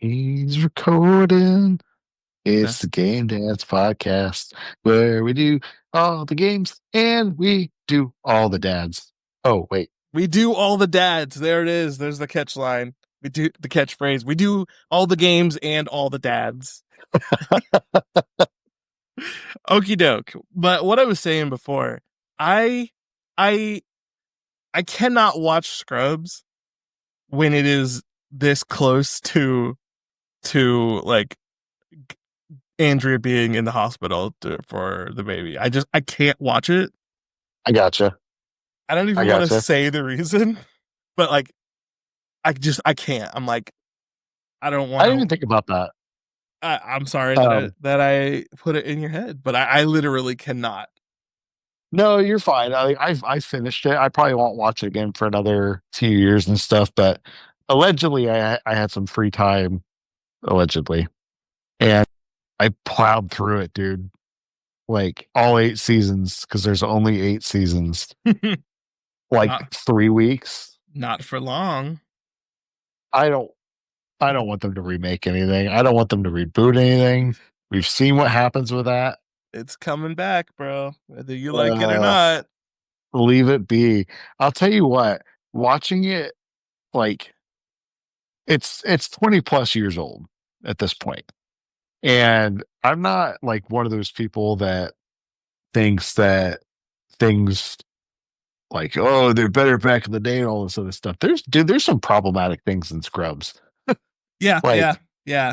He's recording. No. It's the Game Dads podcast where we do all the games and we do all the dads. Oh, wait. We do all the dads. There it is. There's the catch line. We do the catchphrase. We do all the games and all the dads. Okie doke. But what I was saying before, I I I cannot watch Scrubs when it is this close to like Andrea being in the hospital for the baby. I can't watch it. I gotcha. I don't I even want to gotcha. say the reason, but like I can't. I'm like I don't I want didn't to. even think about that. I'm sorry Um, that I put it in your head, but I literally cannot. no, you're fine. I finished it. I probably won't watch it again for another few years and stuff, but allegedly I had some free time, allegedly. And I plowed through it, dude. Like all 8 seasons, because there's only 8 seasons. Like not 3 weeks. not for long. I don't I don't want them to remake anything. I don't want them to reboot anything. We've seen what happens with that. It's coming back, bro. Whether you like it or Uh not. Leave it be. I'll tell you what, watching it, like it's 20 plus years old at this point. And I'm not like one of those people that thinks that things like, oh, they're better back in the day and all this other stuff. There's some problematic things in Scrubs. Yeah, yeah, Like yeah.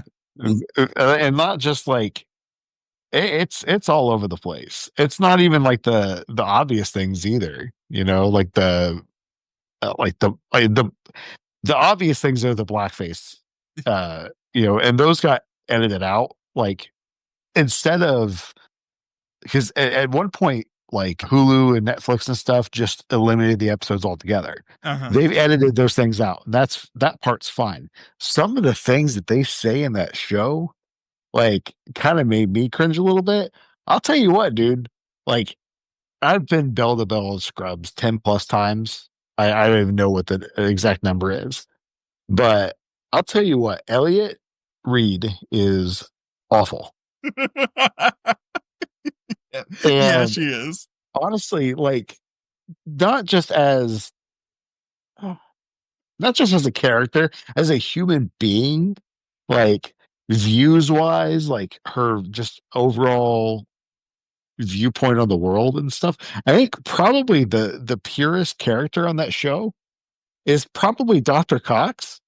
and not just like it's all over the place. It's not even like the obvious things either, like the obvious things are the blackface, and those got edited out. Like instead of, because at one point, like Hulu and Netflix and stuff just eliminated the episodes altogether. Uh-huh. They've edited those things out. That part's fine. Some of the things that they say in that show, like, kind of made me cringe a little bit. I'll tell you what, dude. Like, I've been bell to bell of Scrubs 10 plus times. I don't even know what the exact number is, but I'll tell you what, Elliot Reed is awful. Yeah, And she is. honestly, like, not just as not just as a character, as a human being, like views wise, like her just overall viewpoint on the world and stuff. I think probably the purest character on that show is probably Dr. Cox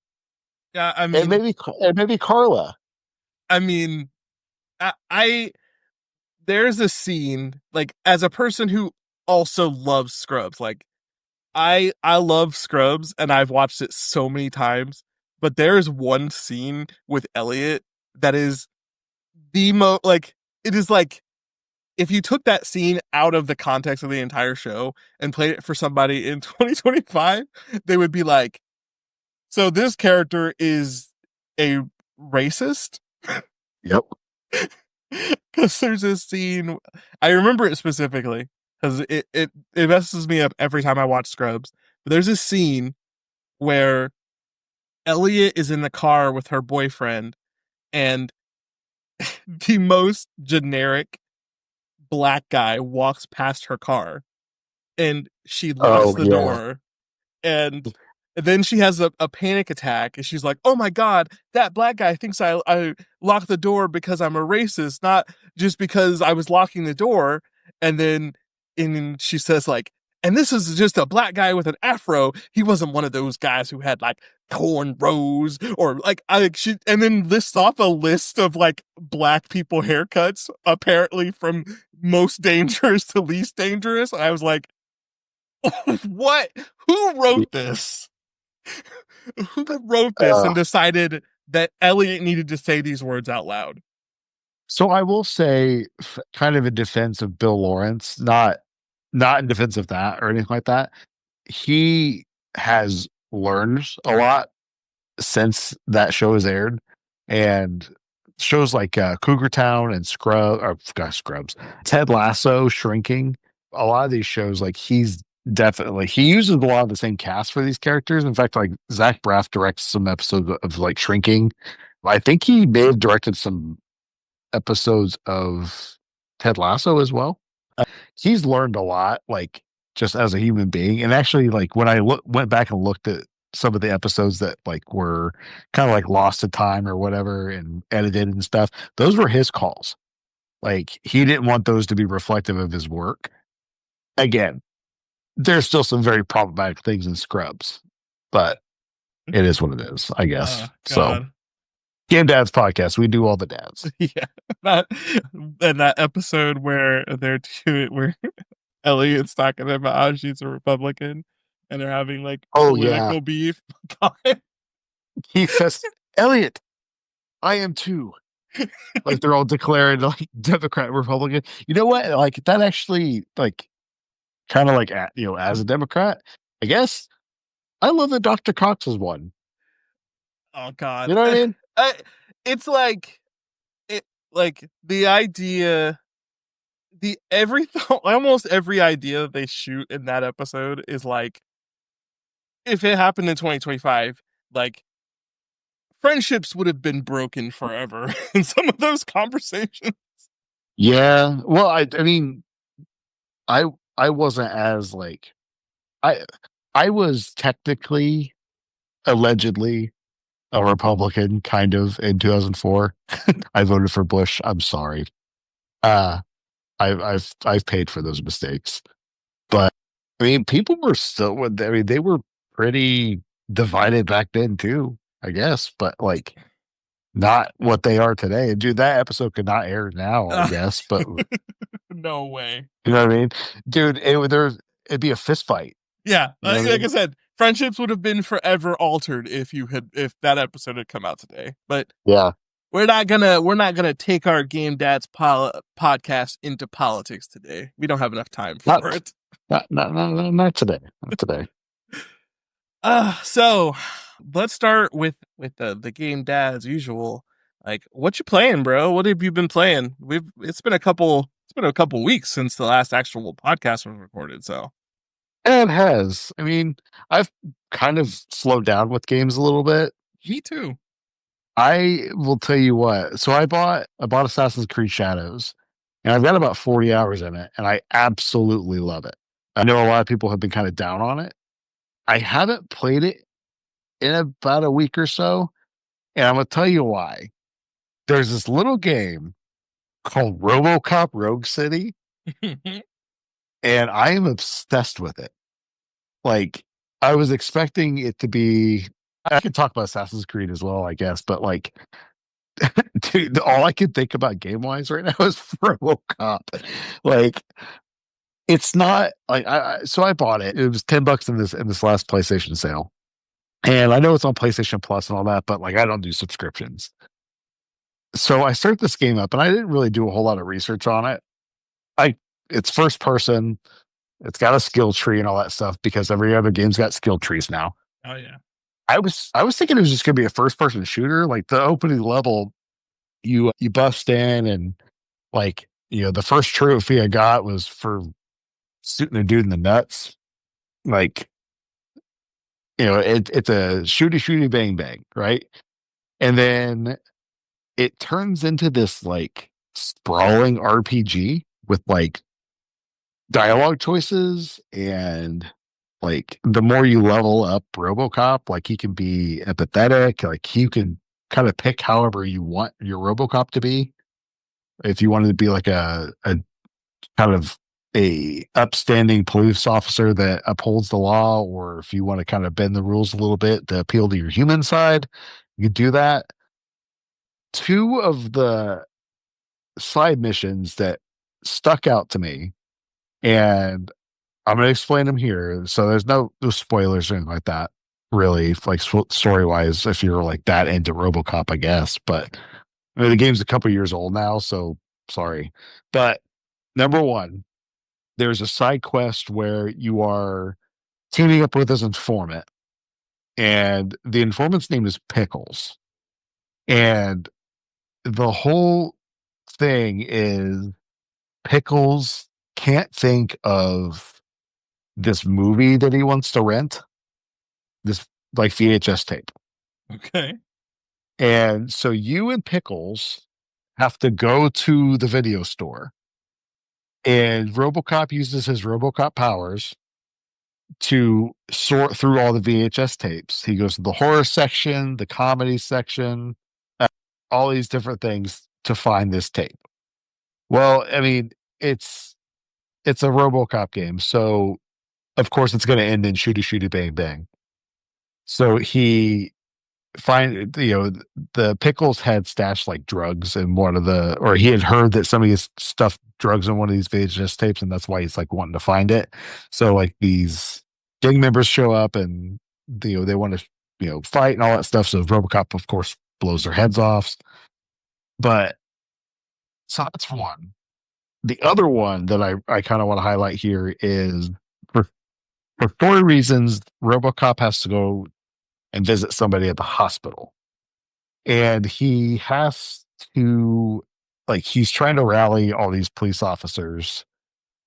Yeah, and maybe Carla. I mean, I there's a scene like as a person who also loves Scrubs, like I love Scrubs and I've watched it so many times, but there is one scene with Elliot that is the most like it is like if you took that scene out of the context of the entire show and played it for somebody in 2025, they would be like, so this character is a racist? Yep. Because there's this scene, I remember it specifically because it messes me up every time I watch Scrubs. But there's this scene where Elliot is in the car with her boyfriend, and the most generic black guy walks past her car, and she locks Oh the yeah. door, and then she has a panic attack, and she's like, "Oh my god, that black guy thinks I locked the door because I'm a racist, not just because I was locking the door." And then she says like, "And this is just a black guy with an afro. He wasn't one of those guys who had like cornrows or like she." And then lists off a list of like black people haircuts, apparently from most dangerous to least dangerous. And I was like, what? Who wrote this? Who wrote this Uh, and decided that Elliot needed to say these words out loud? so I will say, kind of in defense of Bill Lawrence, not in defense of that or anything like that. He has learned a lot since that show has aired, and shows like Cougar Town and Scrubs, Ted Lasso, Shrinking. A lot of these shows, like he uses a lot of the same cast for these characters. In fact, like Zach Braff directs some episodes of like Shrinking, I think he may have directed some episodes of Ted Lasso as well. He's learned a lot, like just as a human being. And actually, like when went back and looked at some of the episodes that like were kind of like lost to time or whatever and edited and stuff, those were his calls. Like he didn't want those to be reflective of his work. Again, there's still some very problematic things in Scrubs, but it is what it is, I guess. So, God. Game Dads podcast, we do all the dads. Yeah. That and that episode where they're doing where Elliot's talking about how she's a Republican and they're having like Oh yeah, political beef. God. he says, Elliot, I am too. Like they're all declaring like Democrat, Republican. You know what? Like that actually, like kind of like as a Democrat, I guess I love that Dr. Cox is one. Oh God. You know what I mean? It's like it like the idea the everything almost every idea that they shoot in that episode is like if it happened in 2025, like friendships would have been broken forever in some of those conversations. Yeah. Well, I mean, I I wasn't as like I I was technically allegedly a Republican kind of in 2004. I voted for Bush. I'm sorry. Uh I've paid for those mistakes. But I mean, people were still I mean, they were pretty divided back then too, I guess, but like not what they are today. And dude, that episode could not air now, I guess, but No way. you know what I mean? Dude, it'd be a fist fight. Yeah, You know what I like I mean? said, friendships would have been forever altered if that episode had come out today. But Yeah. we're not gonna take our Game Dads podcast into politics today. We don't have enough time for Not it. not today. Not today. So let's start with the Game Dads usual. Like, what you playing, bro? What have you been playing? It's been a couple weeks since the last actual podcast was recorded. So And it has. I mean, I've kind of slowed down with games a little bit. me too. I will tell you what. So I bought Assassin's Creed Shadows, and I've got about 40 hours in it, and I absolutely love it. I know a lot of people have been kind of down on it. I haven't played it in about a week or so, and I'm gonna tell you why. There's this little game called RoboCop Rogue City, and I am obsessed with it. Like, I was expecting it to be. I could talk about Assassin's Creed as well, I guess, but like, dude, all I can think about game wise right now is RoboCop. Like, it's not like so I bought it. It was $10 in this last PlayStation sale. And I know it's on PlayStation Plus and all that, but like I don't do subscriptions. So I start this game up and I didn't really do a whole lot of research on it. I it's first person, it's got a skill tree and all that stuff because every other game's got skill trees now. Oh yeah. I was thinking it was just gonna be a first person shooter. Like the opening level, you bust in and like the first trophy I got was for shooting a dude in the nuts. Like, it's a shooty bang bang, right? And then it turns into this like sprawling RPG with like dialogue choices and like the more you level up RoboCop, like he can be empathetic, like you can kind of pick however you want your RoboCop to be. If you wanted to be like a kind of a upstanding police officer that upholds the law, or if you want to kind of bend the rules a little bit to appeal to your human side, you can do that. Two of the side missions that stuck out to me, and I'm going to explain them here. So there's no spoilers or anything like that, really, like story wise, if you're like that into RoboCop, I guess. But I mean, the game's a couple years old now, so sorry. But number one, there's a side quest where you are teaming up with this informant, and the informant's name is Pickles. And the whole thing is Pickles can't think of this movie that he wants to rent, this like VHS tape. Okay. And so you and Pickles have to go to the video store, and RoboCop uses his RoboCop powers to sort through all the VHS tapes. He goes to the horror section, the comedy section, uh, all these different things to find this tape. Well, I mean, it's a RoboCop game, so of course it's going to end in shooty shooty bang bang. So he the Pickles had stashed like drugs in one of the, or he had heard that somebody has stuffed drugs in one of these VHS tapes, and that's why he's like wanting to find it. So like these gang members show up, and they want to fight and all that stuff. So RoboCop, of course, blows their heads off. But so that's one. The other one that I kind of want to highlight here is for for story reasons, RoboCop has to go and visit somebody at the hospital, and he has to, like, he's trying to rally all these police officers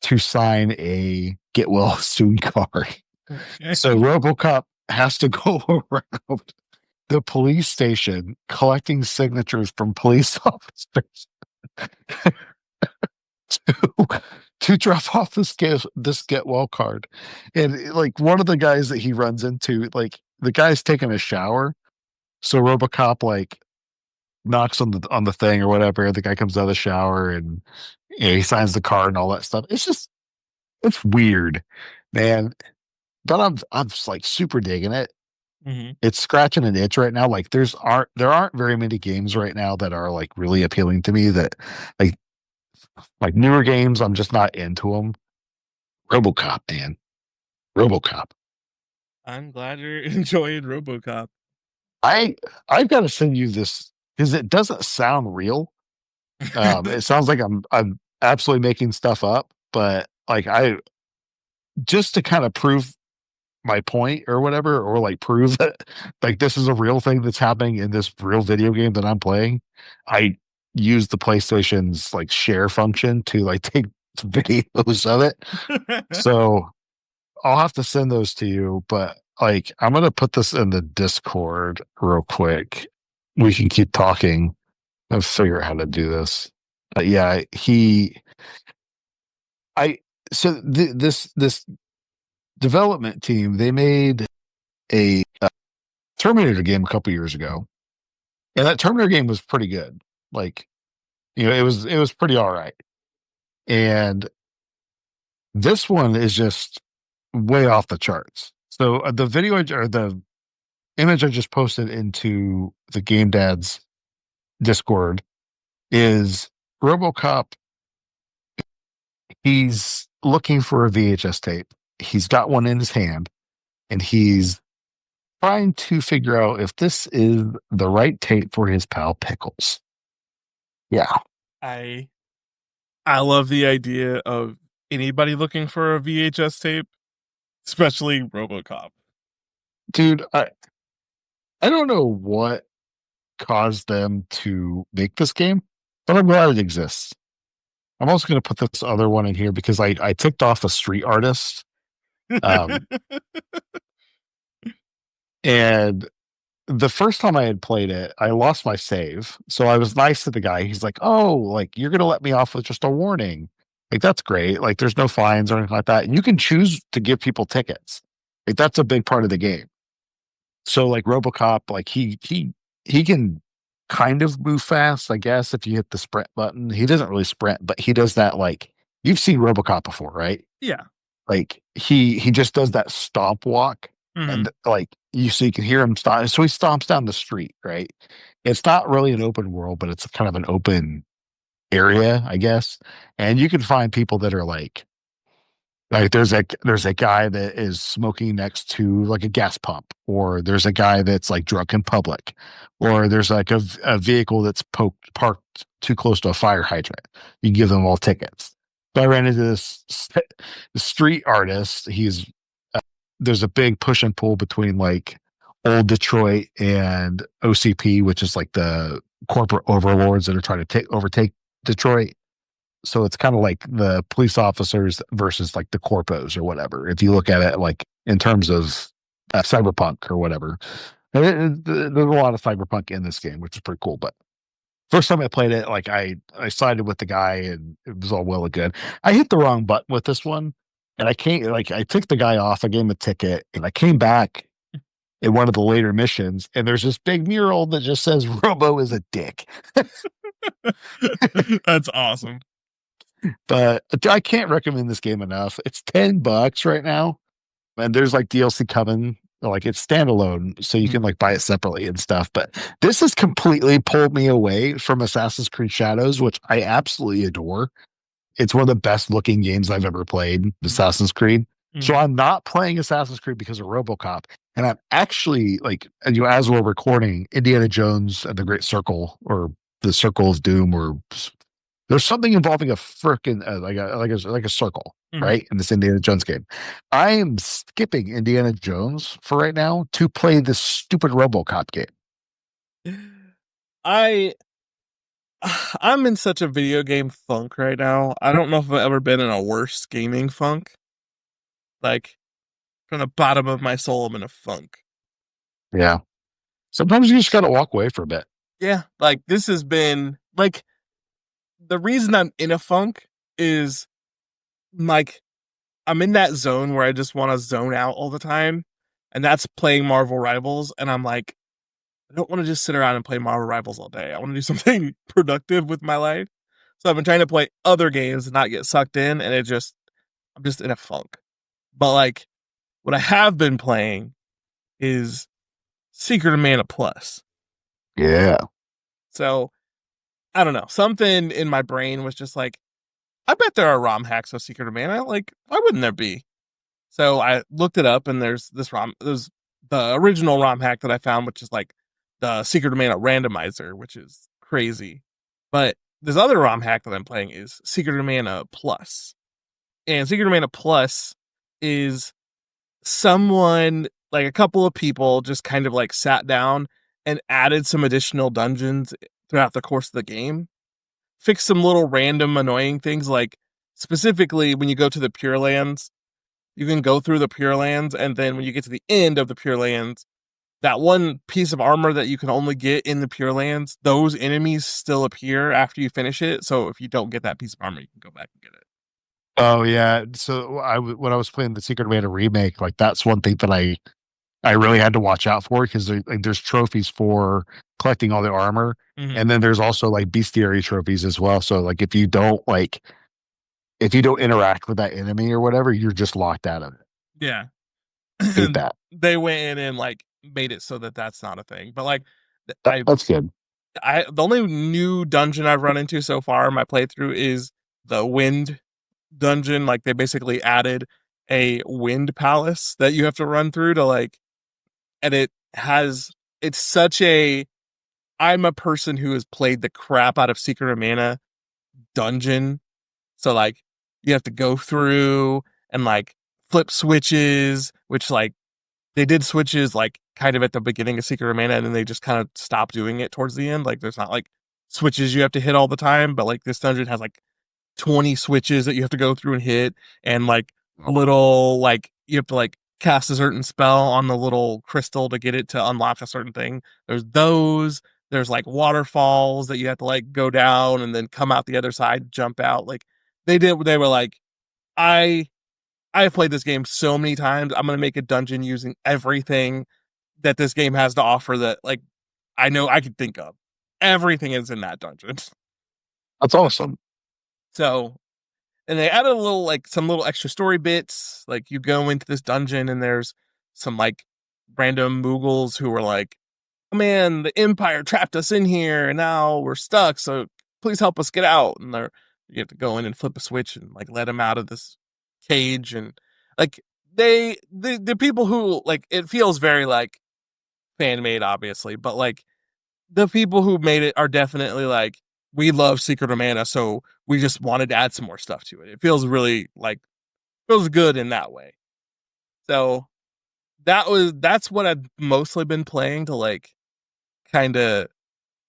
to sign a get well soon card. Okay. So RoboCop has to go around the police station collecting signatures from police officers to, to drop off this get well card. And like one of the guys that he runs into, like the guy's taking a shower. So RoboCop like knocks on the thing or whatever. The guy comes out of the shower, and he signs the card and all that stuff. It's weird, man. But I'm just like super digging it. Hmm. It's scratching an itch right now. Like there aren't very many games right now that are like really appealing to me. That like like newer games, I'm just not into them. RoboCop, man, RoboCop. I'm glad you're enjoying RoboCop. I I've got to send you this because it doesn't sound real. It sounds like I'm absolutely making stuff up, but like I just to kind of prove my point or whatever, or like prove that like this is a real thing that's happening in this real video game that I'm playing. I use the PlayStation's like share function to like take videos of it. So I'll have to send those to you, but like I'm gonna put this in the Discord real quick. We can keep talking and figure out how to do this. But yeah, I so this development team, they made a Terminator game a couple years ago, and that Terminator game was pretty good. Like, it was pretty all right. And this one is just way off the charts. So the or the image I just posted into the GameDads Discord is RoboCop. He's looking for a VHS tape. He's got one in his hand, and he's trying to figure out if this is the right tape for his pal Pickles. Yeah. I I love the idea of anybody looking for a VHS tape, especially RoboCop. Dude, I don't know what caused them to make this game, but I'm glad it exists. I'm also going to put this other one in here because I ticked off a street artist. Um, and the first time I had played it, I lost my save. So I was nice to the guy. He's like, "Oh, like you're going to let me off with just a warning." Like that's great. Like there's no fines or anything like that. And you can choose to give people tickets. Like that's a big part of the game. So like RoboCop, like he can kind of move fast, I guess, if you hit the sprint button. He doesn't really sprint, but he does that like you've seen RoboCop before, right? Yeah. Like he just does that stomp walk, Hmm. and like you can hear him stomp. So he stomps down the street, right? It's not really an open world, but it's kind of an open area, I guess. And you can find people that are like there's a guy that is smoking next to like a gas pump, or there's a guy that's like drunk in public, or there's like a vehicle that's parked too close to a fire hydrant. You give them all tickets. So I ran into this street artist. There's a big push and pull between like old Detroit and OCP, which is like the corporate overlords that are trying to overtake Detroit. So it's kind of like the police officers versus like the corpos or whatever. If you look at it like in terms of cyberpunk or whatever. There's a lot of cyberpunk in this game, which is pretty cool. But first time I played it, like I sided with the guy, and it was all well and good. I hit the wrong button with this one, and I can't like I took the guy off. I gave him a ticket, and I came back in one of the later missions, and there's this big mural that just says "Robo is a dick." That's awesome. But I can't recommend this game enough. It's $10 right now, and there's like DLC coming. Like it's standalone, so you Mhm. can like buy it separately and stuff. But this has completely pulled me away from Assassin's Creed Shadows, which I absolutely adore. It's one of the best looking games I've ever played, Mhm. Assassin's Creed. So Mhm. I'm not playing Assassin's Creed because of RoboCop, and I'm actually like, as we're recording, Indiana Jones and the Great Circle, or the Circle of Doom, or there's something involving a freaking like a circle, Mhm. right? In this Indiana Jones game. I am skipping Indiana Jones for right now to play this stupid RoboCop game. I I'm in such a video game funk right now. I don't know if I've ever been in a worse gaming funk. Like from the bottom of my soul, I'm in a funk. Yeah. Sometimes you just gotta walk away for a bit. Yeah, like this has been like the reason I'm in a funk is like I'm in that zone where I just want to zone out all the time, and that's playing Marvel Rivals. And I'm like, I don't want to just sit around and play Marvel Rivals all day. I want to do something productive with my life. So I've been trying to play other games and not get sucked in, and I'm just in a funk. But like, what I have been playing is Secret of Mana Plus. Yeah. So I don't know. Something in my brain was just like, I bet there are ROM hacks of Secret of Mana. Like, why wouldn't there be? So I looked it up, and there's the original ROM hack that I found, which is like the Secret of Mana randomizer, which is crazy. But this other ROM hack that I'm playing is Secret of Mana Plus. And Secret of Mana Plus is someone, like a couple of people, just kind of like sat down and added some additional dungeons throughout the course of the game, fixed some little random annoying things, like specifically when you go to the Pure Lands, you can go through the Pure Lands, and then when you get to the end of the Pure Lands, that one piece of armor that you can only get in the Pure Lands, those enemies still appear after you finish it. So if you don't get that piece of armor, you can go back and get it. Oh yeah. So when I was playing the Secret Mana remake, like that's one thing that I really had to watch out for, because there's trophies for collecting all the armor, Mm-hmm. and then there's also like bestiary trophies as well. So like if you don't interact with that enemy or whatever, you're just locked out of it. Yeah. Hate that. They went in and like made it so that that's not a thing. But like, I That's good. the only new dungeon I've run into so far in my playthrough is the wind dungeon. Like they basically added a wind palace that you have to run through to like, and it's such a, I'm a person who has played the crap out of Secret of Mana dungeon. So like you have to go through and like flip switches, which like they did switches like kind of at the beginning of Secret of Mana, and then they just kind of stopped doing it towards the end. Like there's not like switches you have to hit all the time, but like this dungeon has like 20 switches that you have to go through and hit, and like little like you have to like cast a certain spell on the little crystal to get it to unlock a certain thing. There's those. There's like waterfalls that you have to like go down and then come out the other side, jump out. Like they were like, I I have played this game so many times. I'm gonna make a dungeon using everything that this game has to offer that like I know I could think of. Everything is in that dungeon. That's awesome. So, and they added a little like some little extra story bits. Like you go into this dungeon and there's some like random Moogles who were like, "Oh, man, the Empire trapped us in here and now we're stuck. So please help us get out." And you have to go in and flip a switch and like let them out of this cage. And like the people who like, it feels very like fan made, obviously, but like the people who made it are definitely like, we love Secret of Mana, so we just wanted to add some more stuff to it. It feels really like, feels good in that way. So that's what I've mostly been playing to like kind of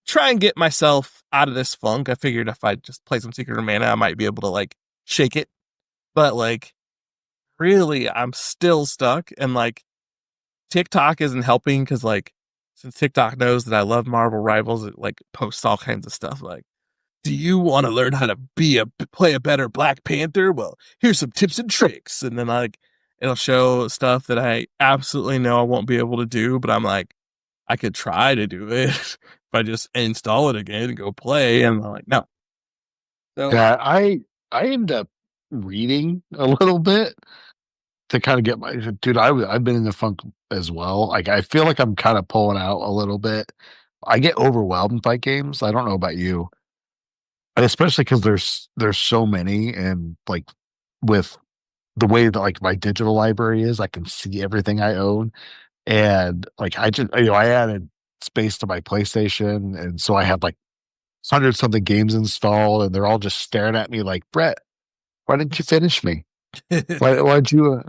try and get myself out of this funk. I figured if I just play some Secret of Mana, I might be able to like shake it. But like really I'm still stuck, and like TikTok isn't helping because like since TikTok knows that I love Marvel Rivals, it like posts all kinds of stuff like, do you want to learn how to play a better Black Panther? Well, here's some tips and tricks. And then like it'll show stuff that I absolutely know I won't be able to do, but I'm like, I could try to do it if I just install it again and go play. And I'm like, no. So Yeah, I end up reading a little bit to kind of get my dude. I've been in the funk as well. Like I feel like I'm kind of pulling out a little bit. I get overwhelmed by games. I don't know about you, and especially because there's so many, and like with the way that like my digital library is, I can see everything I own, and like I just I added space to my PlayStation, and so I have like 100 something games installed, and they're all just staring at me like, Brett, why didn't you finish me? Why'd you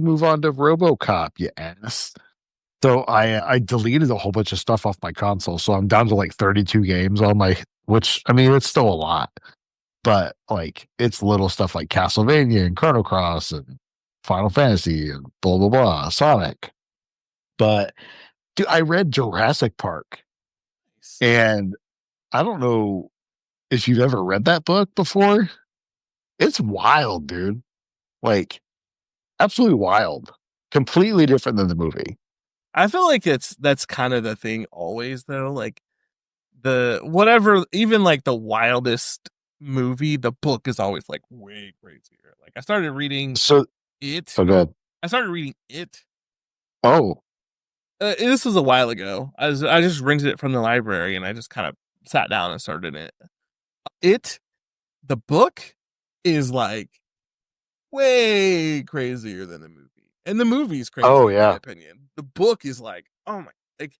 move on to RoboCop, you ass? So I deleted a whole bunch of stuff off my console, so I'm down to like 32 games on my, which I mean it's still a lot, but like it's little stuff like Castlevania and Chrono Cross and Final Fantasy and blah blah blah, Sonic. But dude, I read Jurassic Park, and I don't know if you've ever read that book before. It's wild, dude. Like absolutely wild. Completely different than the movie. I feel like that's kind of the thing always though. Like the whatever, even like the wildest movie, the book is always like way crazier. Like I started reading So, it. so good. I started reading it. Oh, This was a while ago. I just rented it from the library and I just kind of sat down and started it. It the book is like way crazier than the movie. And the movie's crazy oh in my yeah. opinion. The book is like, oh my, like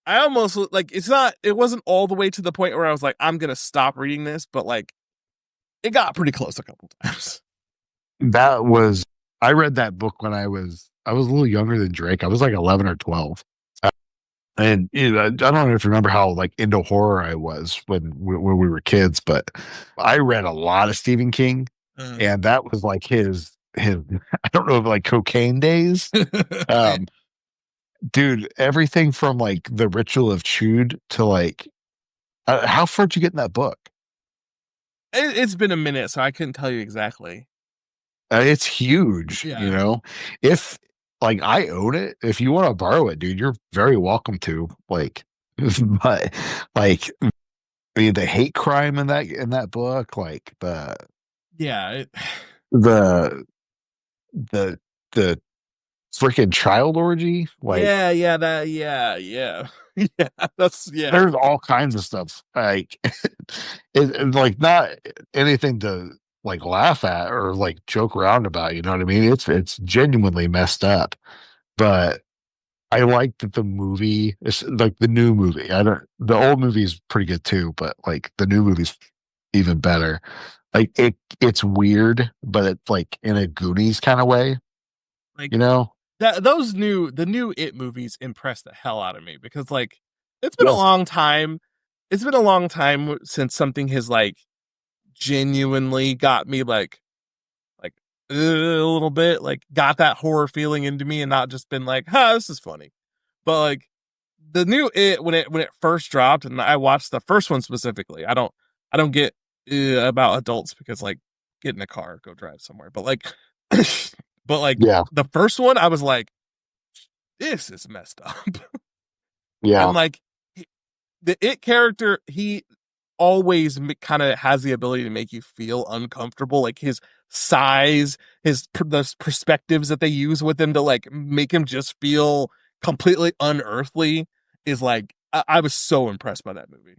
I almost like it wasn't all the way to the point where I was like, I'm gonna stop reading this, but like it got pretty close a couple times. That was I read that book when I was a little younger than Drake. I was like 11 or 12. And you know, I don't know if you remember how like into horror I was when we were kids, but I read a lot of Stephen King, and that was like his I don't know, like cocaine days. it, Um, dude, everything from like The Ritual of Chud to like how far did you get in that book? it's been a minute, so I couldn't tell you exactly. It's huge, you Yeah. know. If like I own it, if you want to borrow it, dude, you're very welcome to. Like, but like the hate crime in that book, like Yeah. the the the freaking child orgy, like Yeah. Yeah. That's yeah. there's all kinds of stuff. Like, like not anything to like laugh at or like joke around about. You know what I mean? It's genuinely messed up. But I like that the movie is like the new movie. I don't. The old movie is pretty good too, but like the new movie's even better. Like it's weird, but it's like in a Goonies kind of way. Like You know? the new It movies impressed the hell out of me because like it's been a Yes. long time. It's been a long time since something has like genuinely got me like a little bit like got that horror feeling into me and not just been like, "Ha, this is funny." But like the new It when it first dropped and I watched the first one specifically. I don't get about adults because like get in a car, go drive somewhere. But like but like Yeah. the first one I was like this is messed up. And Yeah. like the It character, he always kind of has the ability to make you feel uncomfortable. Like his size, the perspectives that they use with him to like make him just feel completely unearthly is like I was so impressed by that movie.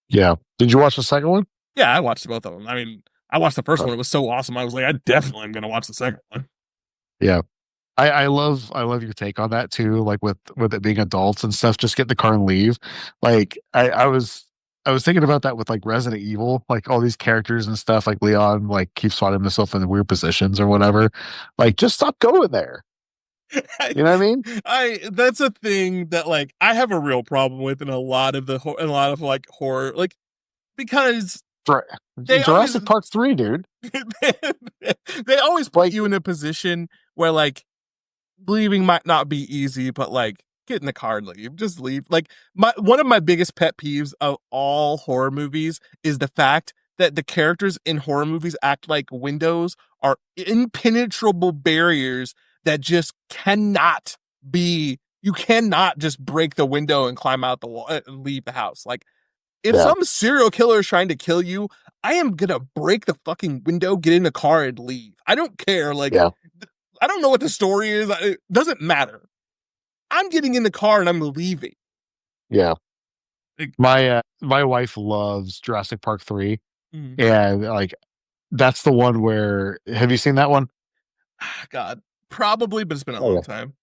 Yeah. Did you watch the second one? Yeah, I watched both of them. I mean, I watched the first Uh, one; it was so awesome. I was like, I definitely am gonna watch the second one. yeah. I love your take on that too. Like with it being adults and stuff, just get in the car and leave. Like I was thinking about that with like Resident Evil, like all these characters and stuff, like Leon like keeps finding himself in weird positions or whatever. Like just stop going there. I, You know what I mean? I that's a thing that like I have a real problem with in a lot of in a lot of like horror, like because Jur- they always Jurassic Park 3, dude. they always put Like you in a position where like leaving might not be easy, but like get in the car and leave. Just leave. Like one of my biggest pet peeves of all horror movies is the fact that the characters in horror movies act like windows are impenetrable barriers that just cannot be. You cannot just break the window and climb out the wall and leave the house. Like if Yeah. some serial killer is trying to kill you, I am gonna break the fucking window, get in the car, and leave. I don't care. Like Yeah. I don't know what the story is. It doesn't matter. I'm getting in the car and I'm leaving. Yeah. Like, My wife loves Jurassic Park 3, mm, and like that's the one where have you seen that one? God, probably, but it's been a Oh long yeah. time.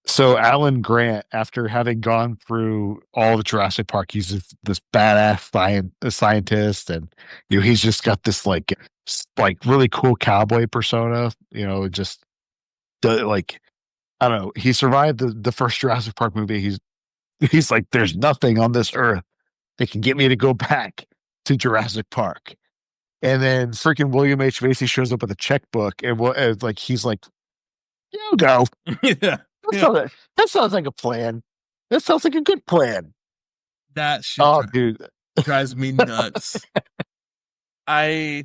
So Alan Grant, after having gone through all the Jurassic Park, he's this badass scientist, and he's just got this like really cool cowboy persona. Just like I don't know. He survived the first Jurassic Park movie. He's like, there's nothing on this earth that can get me to go back to Jurassic Park. And then freaking William H. Macy shows up with a checkbook, and like he's like, "You go." Yeah, That yeah. sounds, that sounds like a plan. That sounds like a good plan. That shit Oh, dude. drives me nuts. I,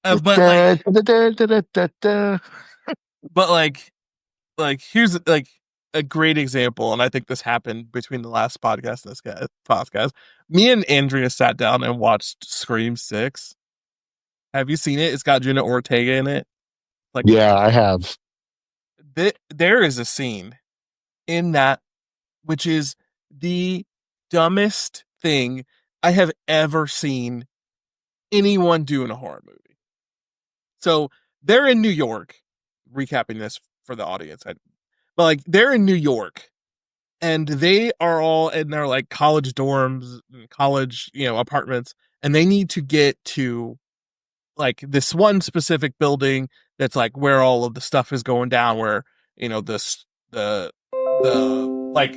but like, Da, da, da, da, da, da, da. but like here's like a great example, and I think this happened between the last podcast and this podcast. Me and Andrea sat down and watched Scream 6. Have you seen it? It's got Jenna Ortega in it. Like Yeah, I have. there is a scene in that which is the dumbest thing I have ever seen anyone do in a horror movie. So they're in New York, recapping this for the audience. But like they're in New York and they are all in their like college dorms, college, apartments, and they need to get to like this one specific building that's like where all of the stuff is going down, where this the like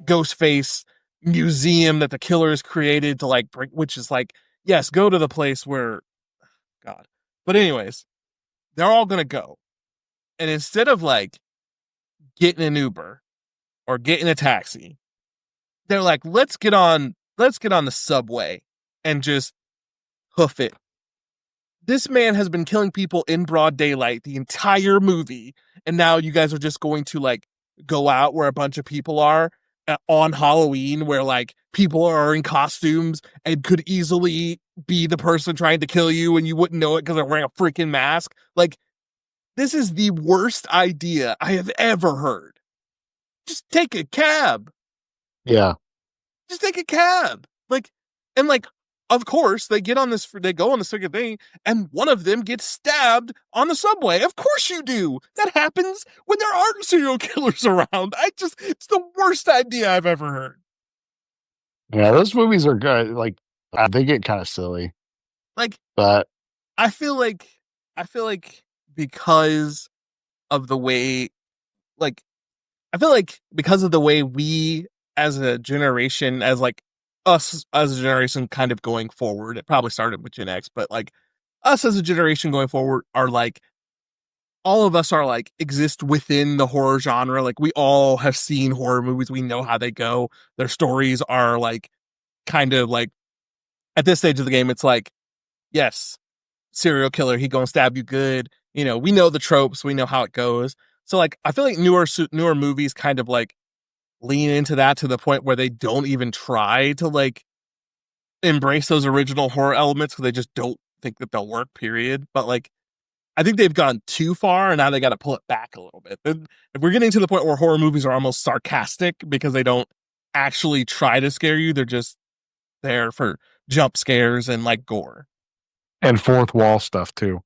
ghost face museum that the killer has created to like bring, which is like yes, go to the place where God. But anyways, they're all gonna go, and instead of like getting an Uber or getting a taxi, they're like, let's get on the subway and just hoof it. This man has been killing people in broad daylight the entire movie, and now you guys are just going to like go out where a bunch of people are on Halloween, where like people are in costumes and could easily be the person trying to kill you, and you wouldn't know it because they're wearing a freaking mask. Like, this is the worst idea I have ever heard. Just take a cab. Yeah. Just take a cab. Like, and like, of course, they go on this freaking thing, and one of them gets stabbed on the subway. Of course you do. That happens when there aren't serial killers around. It's the worst idea I've ever heard. Yeah, those movies are good. Like, they get kind of silly, Like, but I feel like, I feel like because of the way, like, I feel like because of the way we as a generation, as like us as a generation kind of going forward, it probably started with Gen X, but like us as a generation going forward are like, all of us are like exist within the horror genre. Like we all have seen horror movies. We know how they go. Their stories are like kind of like at this stage of the game, it's like, yes, serial killer, he gonna stab you good. We know the tropes, we know how it goes. So like I feel like newer movies kind of like lean into that to the point where they don't even try to like embrace those original horror elements because they just don't think that they'll work, period. But like I think they've gone too far and now they got to pull it back a little bit. If we're getting to the point where horror movies are almost sarcastic because they don't actually try to scare you, they're just there for jump scares and like gore. and fourth wall stuff too.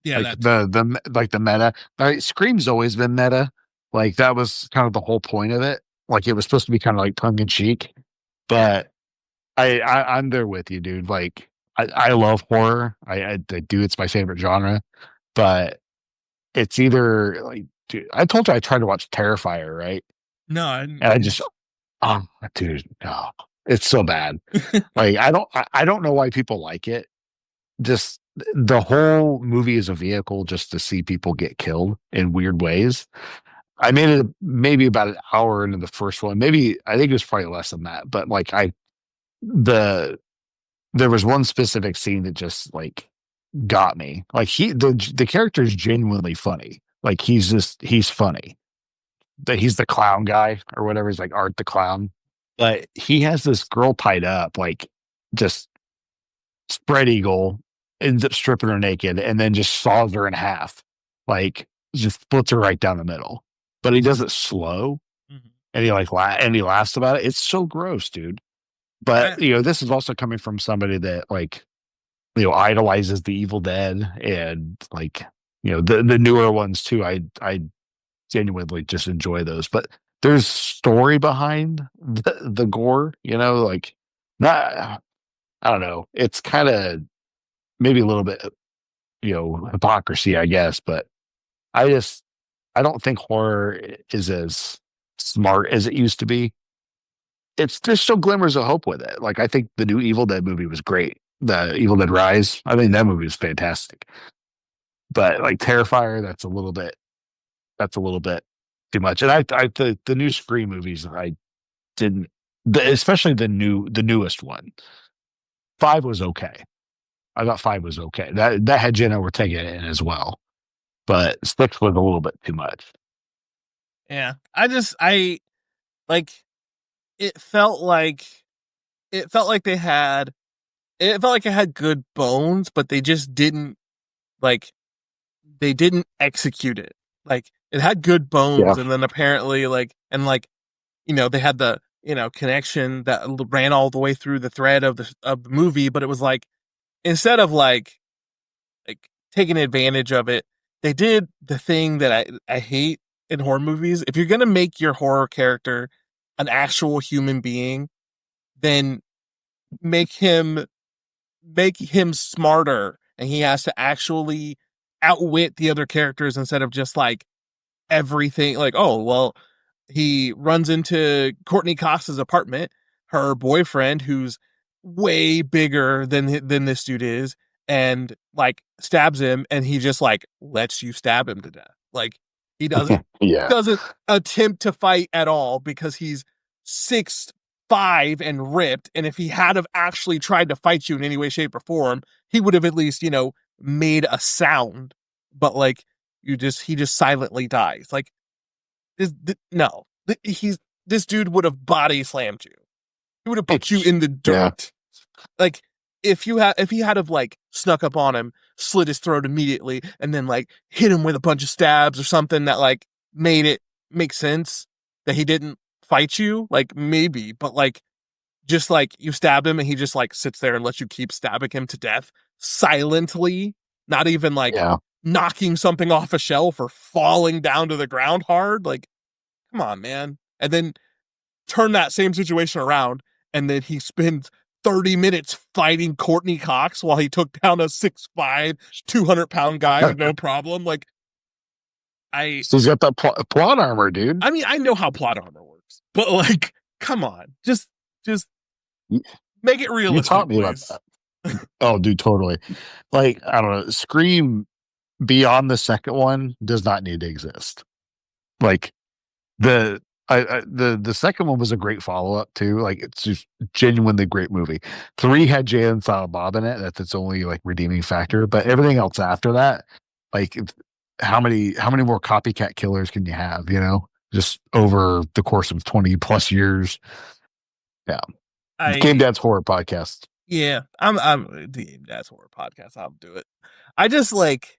Yeah, Like that too. the meta. Scream's always been meta. Like that was kind of the whole point of it. Like it was supposed to be kind of like tongue in cheek, but I'm there with you, dude. Like I love horror. I do. It's my favorite genre. But it's either like, dude, I told you I tried to watch Terrifier, right? No, And I just, oh, dude, no, it's so bad. Like I don't know why people like it. Just the whole movie is a vehicle just to see people get killed in weird ways. I made it maybe about an hour into the first one. Maybe I think it was probably less than that. But like the there was one specific scene that just like got me. Like the character is genuinely funny. Like he's funny. That he's the clown guy or whatever. He's like Art the clown. But he has this girl tied up, like just spread eagle, ends up stripping her naked, and then just saws her in half. Like just splits her right down the middle. But he does it slow, Mhm. and he laughs about it. It's so gross, dude. But I this is also coming from somebody that like idolizes the Evil Dead and like the newer ones too. I genuinely just enjoy those, but there's story behind the gore. Like not. I don't know. It's kind of maybe a little bit hypocrisy, I guess, but I just I don't think horror is as smart as it used to be. There's still glimmers of hope with it. Like I think the new Evil Dead movie was great. The Evil Dead Rise, I think that movie was fantastic. But like Terrifier, that's a little bit too much. And the new Scream movies, I didn't, especially the newest one. Five was okay. I thought five was okay. That had Jenna Ortega in as well, but six was a little bit too much. Yeah. I like it felt like they had it felt like it had good bones, but they just didn't like they didn't execute it. Like it had good Yeah. bones and then apparently they had the connection that ran all the way through the thread of the movie, but it was like instead of like taking advantage of it, they did the thing that I hate in horror movies. If you're gonna make your horror character an actual human being, then make him make him smarter, and he has to actually outwit the other characters instead of just like everything. Like, oh well, he runs into Courtney Cox's apartment, her boyfriend, who's way bigger than this dude is, and like stabs him, and he just like lets you stab him to death. Like he Yeah. doesn't attempt to fight at all because he's 6'5" and ripped. And if he had have actually tried to fight you in any way, shape, or form, he would have at least made a sound. But like he just silently dies. Like no, he's this dude would have body slammed you. He would have put you in the Yeah. dirt. Like if he had have like snuck up on him, slit his throat immediately, and then like hit him with a bunch of stabs or something that like made it make sense that he didn't fight you, like maybe, but like just like you stabbed him and he just like sits there and lets you keep stabbing him to death silently, not even like Yeah. knocking something off a shelf or falling down to the ground hard. Like, come on, man. And then turn that same situation around, and then he spends 30 minutes fighting Courtney Cox while he took down a 6'5", 200-pound guy with no problem. Like, So he's got that plot armor, dude. I mean, I know how plot armor works, but like, come on, just You make it you realistic, taught me about please. that. Oh, dude, totally. Like, I don't know. Scream beyond the second one does not need to exist. Like the the second one was a great follow up too. Like it's just genuinely great movie. Three had Jay and Silent Bob in it. That's its only like redeeming factor. But everything else after that, like how many more copycat killers can you have? Just over the course of 20+ years. Yeah, Game I Dad's horror podcast. Yeah, I'm the That's Horror Podcast. I'll do it. I just like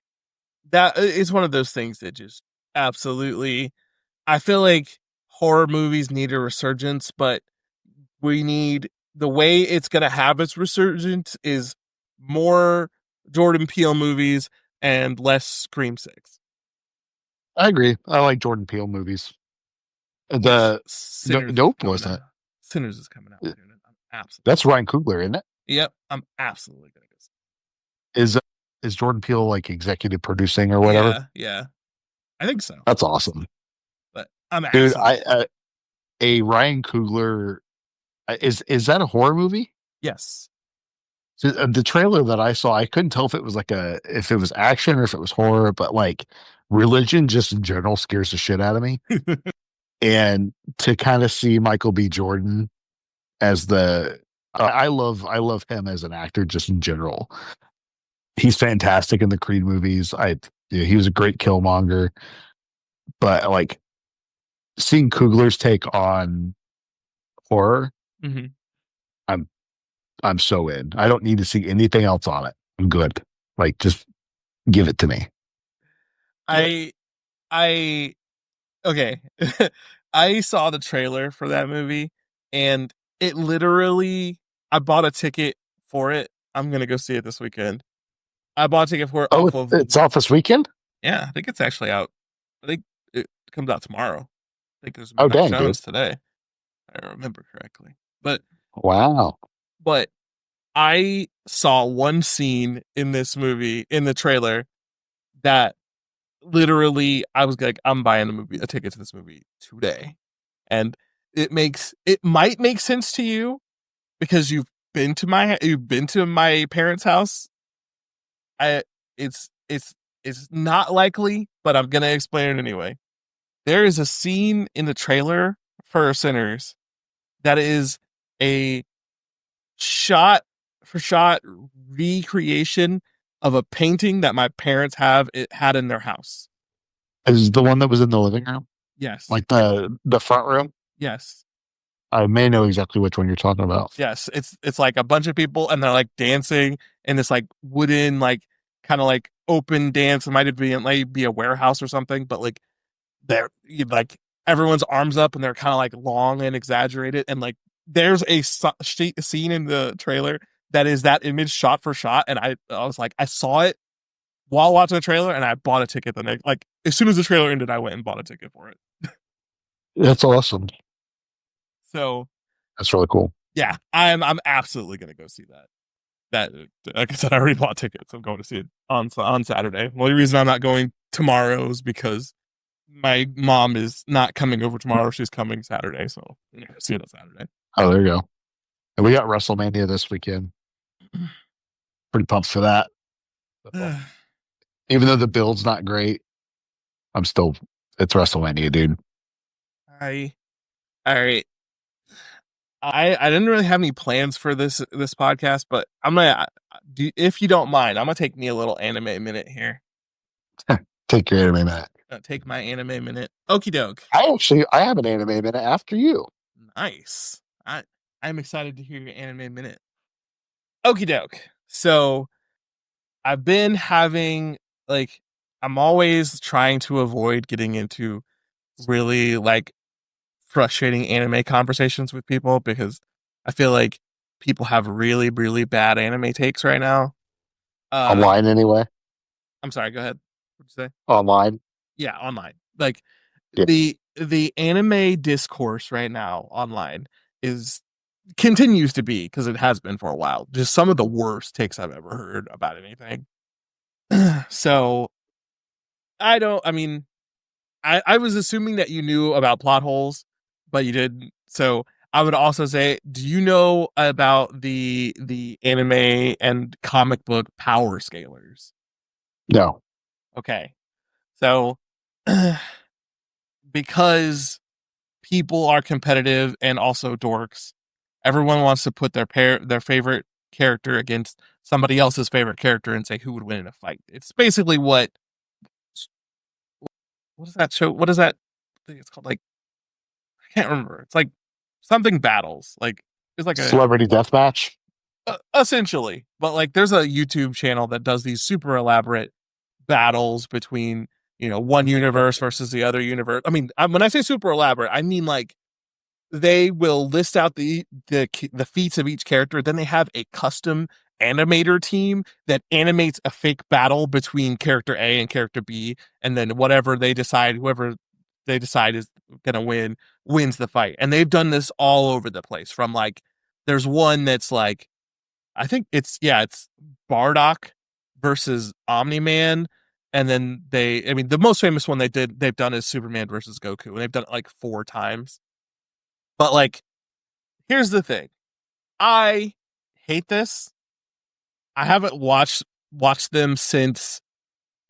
that. It's one of those things that just absolutely. I feel like horror movies need a resurgence, but we need the way it's going to have its resurgence is more Jordan Peele movies and less Scream 6. I agree. I like Jordan Peele movies. Which The Sinners is Nope coming wasn't. out. Sinners is coming out soon. I'm absolutely. That's Ryan Coogler, isn't it? Yep, I'm absolutely gonna go. Is is Jordan Peele like executive producing or whatever? Yeah, yeah, I think so. That's awesome, But I'm dude. absolutely. A Ryan Coogler is that a horror movie? Yes. So, the trailer that I saw, I couldn't tell if it was action or if it was horror, but like religion just in general scares the shit out of me. And to kind of see Michael B. Jordan as I love him as an actor just in general. He's fantastic in the Creed movies. He was a great Killmonger, but like seeing Coogler's take on horror, Mhm. I'm I'm so in. I don't need to see anything else on it. I'm good. Like just give it to me. I I okay. I saw the trailer for that movie and it literally I bought a ticket for it. I'm gonna go see it this weekend. I bought a ticket for it Oh, off of it's off this weekend. yeah, I think it's actually out. I think it comes out tomorrow. I think there's Oh, midnight dang, dude! showings today. If I remember correctly. But Wow. but I saw one scene in this movie in the trailer that literally I was like, I'm buying a ticket to this movie today. And it might make sense to you because you've been to my parents' house. I it's not likely, but I'm gonna explain it anyway. There is a scene in the trailer for Sinners that is a shot for shot recreation of a painting that my parents have it had in their house. Is the one that was in the living room, Yes. like the front room? Yes. I may know exactly which one you're talking about. Yes. It's like a bunch of people and they're like dancing in this like wooden like kind of like open dance. It might be a warehouse or something, but like like everyone's arms up and they're kind of like long and exaggerated and like there's a scene in the trailer that is that image shot for shot and I was like I saw it while watching the trailer and I bought a ticket the next like as soon as the trailer ended I went and bought a ticket for it. That's awesome. So That's really cool. yeah, I'm absolutely gonna go see that. That like I said, I already bought tickets. I'm going to see it on Saturday. The only reason I'm not going tomorrow is because my mom is not coming over tomorrow. She's coming Saturday, so I'm gonna see it on Saturday. Oh, there you go. And we got WrestleMania this weekend. Pretty pumped for that. Even though the build's not great, I'm still. It's WrestleMania, dude. I all right. I didn't really have any plans for this podcast, but I'm gonna if you don't mind, I'm gonna take me a little anime minute here. Take your anime minute. Take my anime minute. Okie doke. I have an anime minute after you. Nice. I'm excited to hear your anime minute. Okie doke. So I've been having like I'm always trying to avoid getting into really like frustrating anime conversations with people because I feel like people have really really bad anime takes right now. Uh Online anyway. I'm sorry, go ahead. What'd you say? Online. Yeah, online. Like Yeah. the anime discourse right now online is continues to be because it has been for a while. Just some of the worst takes I've ever heard about anything. So I mean, I was assuming that you knew about plot holes, but you didn't. So I would also say, do you know about the anime and comic book power scalers? No. Okay. So because people are competitive and also dorks, everyone wants to put their favorite character against somebody else's favorite character and say who would win in a fight. It's basically what is that show? What is that? I think it's called like I can't remember. It's like something battles. Like it's like a Celebrity deathmatch. essentially, but like there's a YouTube channel that does these super elaborate battles between one universe versus the other universe. I mean, when I say super elaborate, I mean like they will list out the feats of each character. Then they have a custom animator team that animates a fake battle between character A and character B, and then whoever they decide is gonna wins the fight. And they've done this all over the place. From like, there's one that's like, I think it's Bardock versus Omni Man. And then I mean, the most famous one they've done is Superman versus Goku, and they've done it like 4 times. But like, here's the thing. I hate this. I haven't watched them since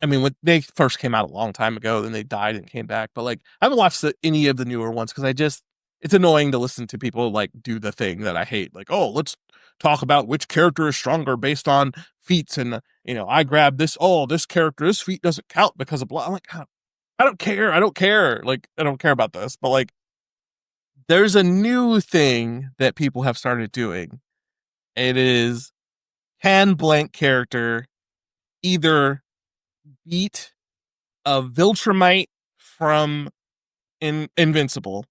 I mean, when they first came out a long time ago, then they died and came back. But like, I haven't watched any of the newer ones because it's annoying to listen to people like do the thing that I hate. Like, oh, let's talk about which character is stronger based on feats, and I grab this. Oh, this character, this feat doesn't count because of blah. I'm like, I don't care. I don't care. Like, I don't care about this. But like, there's a new thing that people have started doing. It is, can blank character either beat a Viltrumite from Invincible,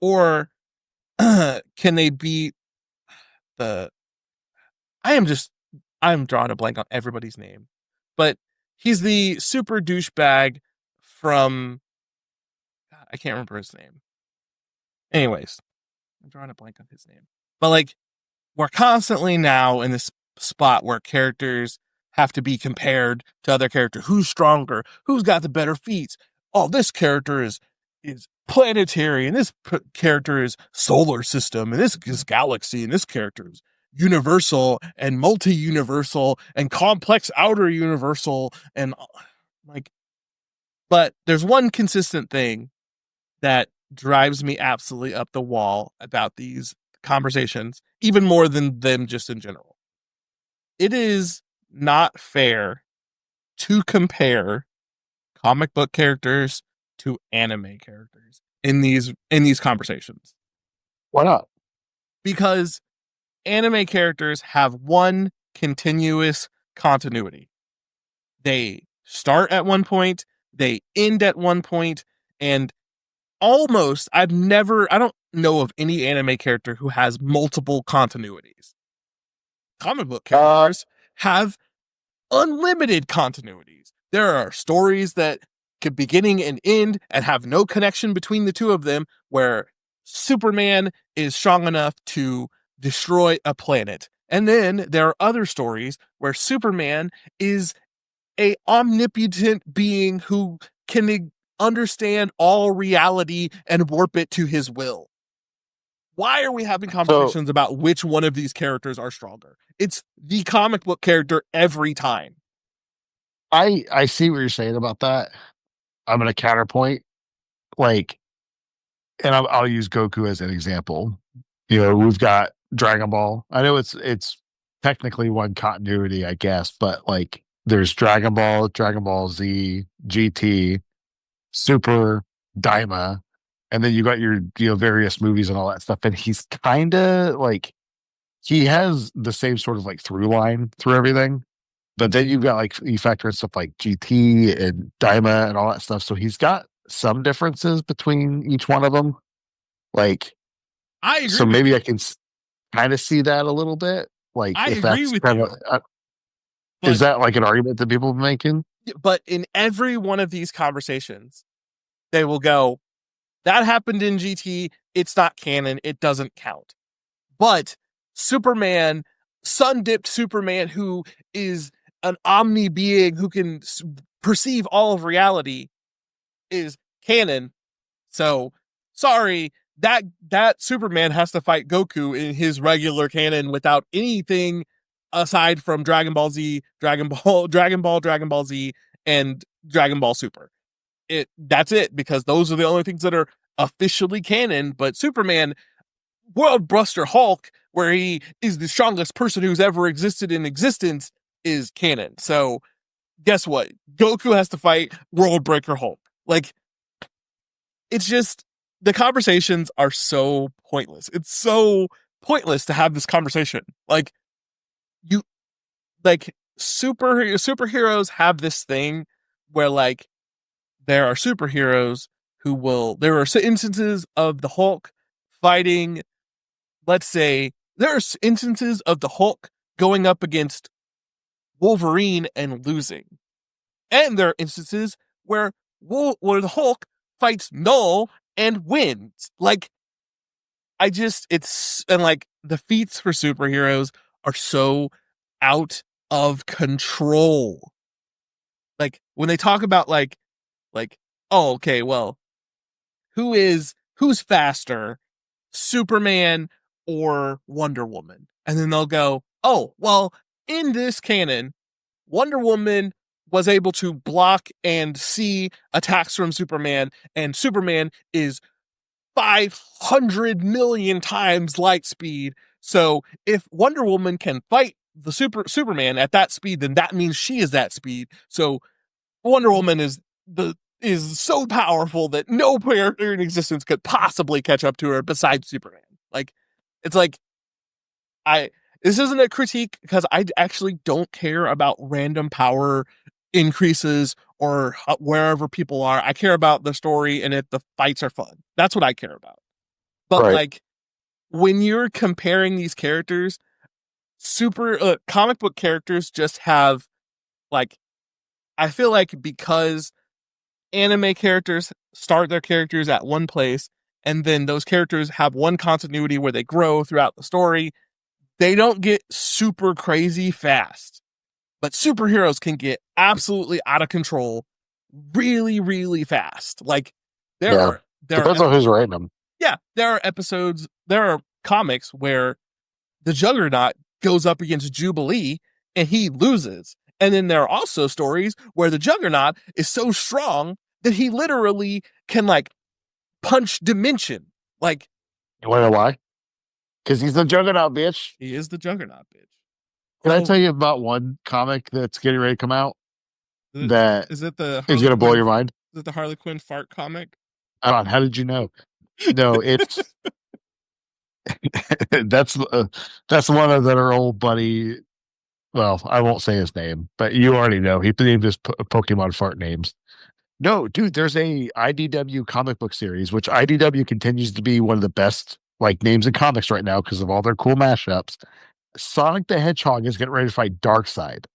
or can they beat the? I am just I'm drawing a blank on everybody's name, but he's the super douchebag from. God, I can't remember his name. Anyways, I'm drawing a blank on his name, but like, we're constantly now in this spot where characters have to be compared to other characters. Who's stronger? Who's got the better feats? Oh, this character is planetary, and this character is solar system, and this is galaxy, and this character is universal and multi-universal and complex outer universal, and like, but there's one consistent thing that drives me absolutely up the wall about these conversations, even more than them just in general. It is not fair to compare comic book characters to anime characters in these conversations, Why not? because anime characters have one continuous continuity. They start at one point, they end at one point, and I don't know of any anime character who has multiple continuities. Comic book Uh, characters have unlimited continuities. There are stories that could beginning and end and have no connection between the two of them, where Superman is strong enough to destroy a planet. And then there are other stories where Superman is a omnipotent being who can understand all reality and warp it to his will. Why are we having so conversations about which one of these characters are stronger? It's the comic book character every time. I see what you're saying about that. I'm gonna counterpoint, like, and I'll use Goku as an example. We've got Dragon Ball. I know it's technically one continuity, I guess, but like there's Dragon Ball, Dragon Ball Z, GT, Super, Daima, and then you got your various movies and all that stuff. And he's kind of like he has the same sort of like through line through everything. But then you've got like you factor in stuff like GT and Daima and all that stuff. So he's got some differences between each one of them. Like, I so agree with maybe you. I can kind of see that a little bit. Like, I if agree that's with kind of, you. is But that like an argument that people are making? in every one of these conversations, they will go, that happened in GT, it's not canon, it doesn't count. But Superman, sun dipped Superman, who is an omni being who can perceive all of reality, is canon. So sorry, that Superman has to fight Goku in his regular canon without anything aside from Dragon Ball Z, Dragon Ball Z, and Dragon Ball Super. That's it, because those are the only things that are officially canon. But Superman, World Buster Hulk, where he is the strongest person who's ever existed in existence, is canon. So guess what? Goku has to fight World Breaker Hulk. Like, it's just, the conversations are so pointless. It's so pointless to have this conversation. Like, you like superheroes have this thing where like there are superheroes there are instances of the Hulk fighting, let's say there are instances of the Hulk going up against Wolverine and losing. And there are instances where the Hulk fights Null and wins. Like, and like the feats for superheroes are so out of control. Like, when they talk about like, oh, okay, well, who's faster, Superman or Wonder Woman? And then they'll go, oh, well, in this canon, Wonder Woman was able to block and see attacks from Superman, and Superman is 500 million times light speed. So if Wonder Woman can fight the Superman at that speed, then that means she is that speed. So Wonder Woman is so powerful that no character in existence could possibly catch up to her besides Superman. Like, it's like I this isn't a critique because I actually don't care about random power increases or wherever people are. I care about the story and if the fights are fun. That's what I care about. But Right. like when you're comparing these characters, super comic book characters just have like I feel like because anime characters start their characters at one place and then those characters have one continuity where they grow throughout the story, they don't get super crazy fast. But superheroes can get absolutely out of control really, really fast. Like there Yeah. are there are Depends on who's writing them. yeah, there are episodes, there are comics where the Juggernaut goes up against Jubilee and he loses. And then there are also stories where the Juggernaut is so strong that he literally can like punch dimension. Like You want to know why? Because he's the juggernaut, bitch. he is the Juggernaut, bitch. Can I So tell you about one comic that's getting ready to come out is that it the is Harley going to blow Quinn? your mind? Is it the Harley Quinn fart comic? Hold on. How did you know? No, it's that's that's one of their old buddy. Well, I won't say his name, but you already know he named his Pokemon fart names. No, dude, there's a IDW comic book series, which IDW continues to be one of the best like names in comics right now because of all their cool mashups. Sonic the Hedgehog is getting ready to fight Darkseid.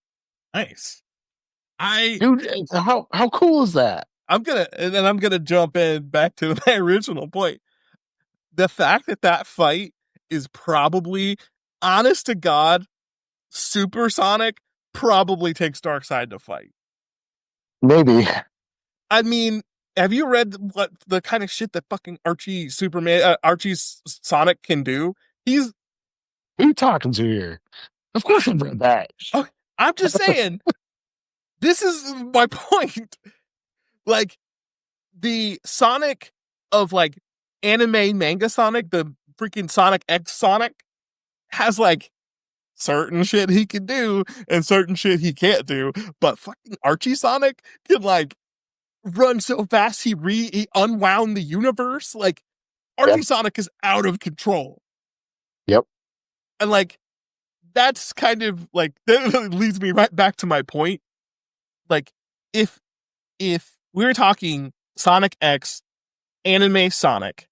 Nice. I Dude, how cool is that? I'm gonna jump in back to my original point. The fact that that fight is probably, honest to God, supersonic probably takes Darkseid to fight. Maybe. I mean, have you read what the kind of shit that fucking Archie's Sonic can do? He's Who you talking to here? Of course I've read that. oh, I'm just saying, this is my point. Like the Sonic of like anime manga Sonic, the freaking Sonic X Sonic has like certain shit he can do and certain shit he can't do. But fucking Archie Sonic can like run so fast he unwound the universe. Like Archie Yep. Sonic is out of control. Yep. And like that's kind of like that leads me right back to my point. Like if we were talking Sonic X anime Sonic